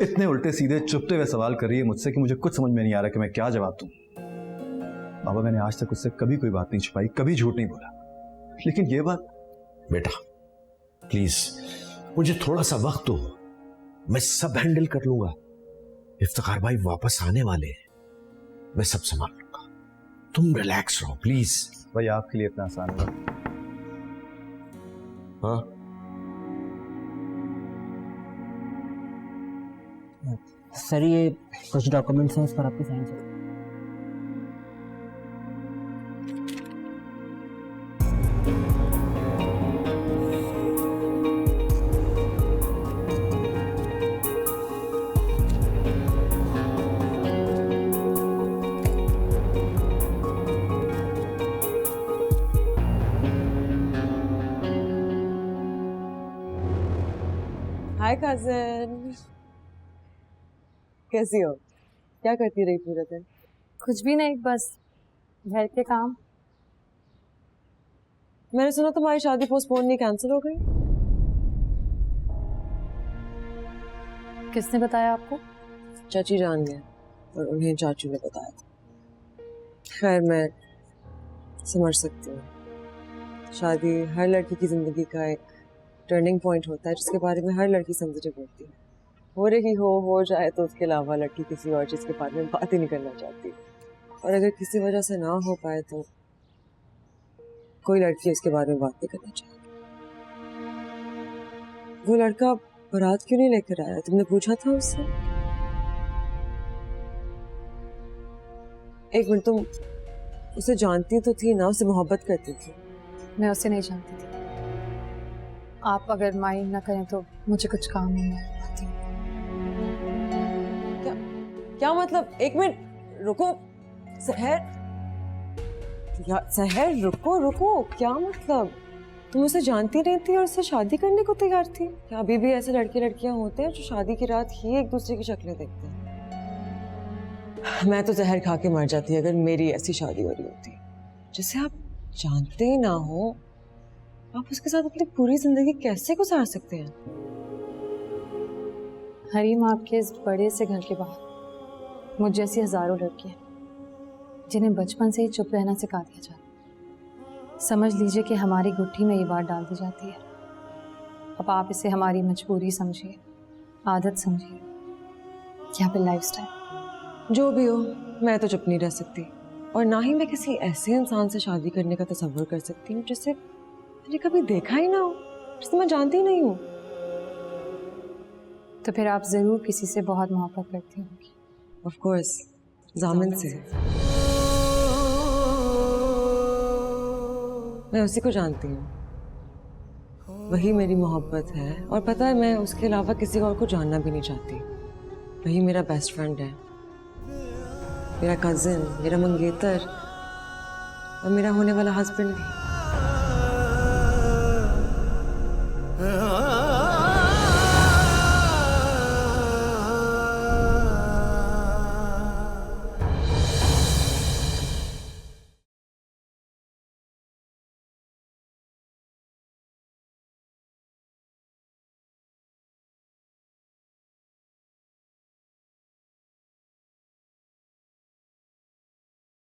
इतने उल्टे सीधे चुपते हुए सवाल कर रही है मुझसे कि मुझे कुछ समझ में नहीं आ रहा कि मैं क्या जवाब दूं। बाबा मैंने आज तक उससे कभी कोई बात नहीं छुपाई, कभी झूठ नहीं बोला, लेकिन ये बात। बेटा प्लीज मुझे थोड़ा सा वक्त दो, मैं सब हैंडल कर लूंगा। इफ्तिखार भाई वापस आने वाले हैं, मैं सब संभाल लूंगा। तुम रिलैक्स रहो प्लीज। भाई आपके लिए इतना आसान होगा? हाँ सर ये कुछ डॉक्यूमेंट्स हैं, इस पर आपकी साइन चाहिए। हाय कजन, कैसी हो? क्या करती रही पूरा दिन? कुछ भी नहीं, बस घर के काम। मैंने सुना तुम्हारी शादी पोस्टपोन नहीं, कैंसिल हो गई। किसने बताया आपको? चाची जान गए और उन्हें चाचू ने बताया था। खैर मैं समझ सकती हूँ, शादी हर लड़की की जिंदगी का एक टर्निंग पॉइंट होता है जिसके बारे में हर लड़की सेंसिटिव होती है। हो रही हो जाए तो उसके अलावा लड़की किसी और चीज़ के बारे में बात ही नहीं करना चाहती, और अगर किसी वजह से ना हो पाए तो कोई लड़की उसके बारे में बात नहीं करना चाहती। वो लड़का बारात क्यों नहीं लेकर आया? तुमने पूछा था उससे? एक मिनट, तुम उसे जानती तो थी ना, उससे मोहब्बत करती थी? मैं उसे नहीं जानती थी। आप अगर माइंड ना करें तो मुझे कुछ काम नहीं है। क्या मतलब? एक मिनट रुको सहर, सहर रुको रुको, क्या मतलब? तुम उसे जानती नहीं थी और उससे शादी करने को तैयार थी? क्या अभी भी ऐसे लड़के लड़कियां होते हैं जो शादी की रात ही एक दूसरे की शक्लें देखते हैं? मैं तो जहर खा के मर जाती अगर मेरी ऐसी शादी हो रही होती। जिसे आप जानते ही ना हो, आप उसके साथ अपनी पूरी जिंदगी कैसे गुजार सकते हैं? हरीम, आपके इस बड़े से घर के बाहर मुझ जैसी हजारों लड़कियां जिन्हें बचपन से ही चुप रहना सिखा दिया जाता। समझ लीजिए कि हमारी गुट्ठी में ये बात डाल दी जाती है। अब आप इसे हमारी मजबूरी समझिए, आदत समझिए, या फिर लाइफस्टाइल। जो भी हो, मैं तो चुप नहीं रह सकती, और ना ही मैं किसी ऐसे इंसान से शादी करने का तसव्वुर कर सकती हूँ जिसे मैंने कभी देखा ही ना हो, जिसे मैं जानती ही नहीं हूँ। तो फिर आप जरूर किसी से बहुत मोहब्बत करती होंगी। ऑफ कोर्स, जामिन से। मैं उसी को जानती हूँ, वही मेरी मोहब्बत है, और पता है मैं उसके अलावा किसी और को जानना भी नहीं चाहती। वही मेरा बेस्ट फ्रेंड है, मेरा कजिन, मेरा मंगेतर और मेरा होने वाला हस्बैंड भी।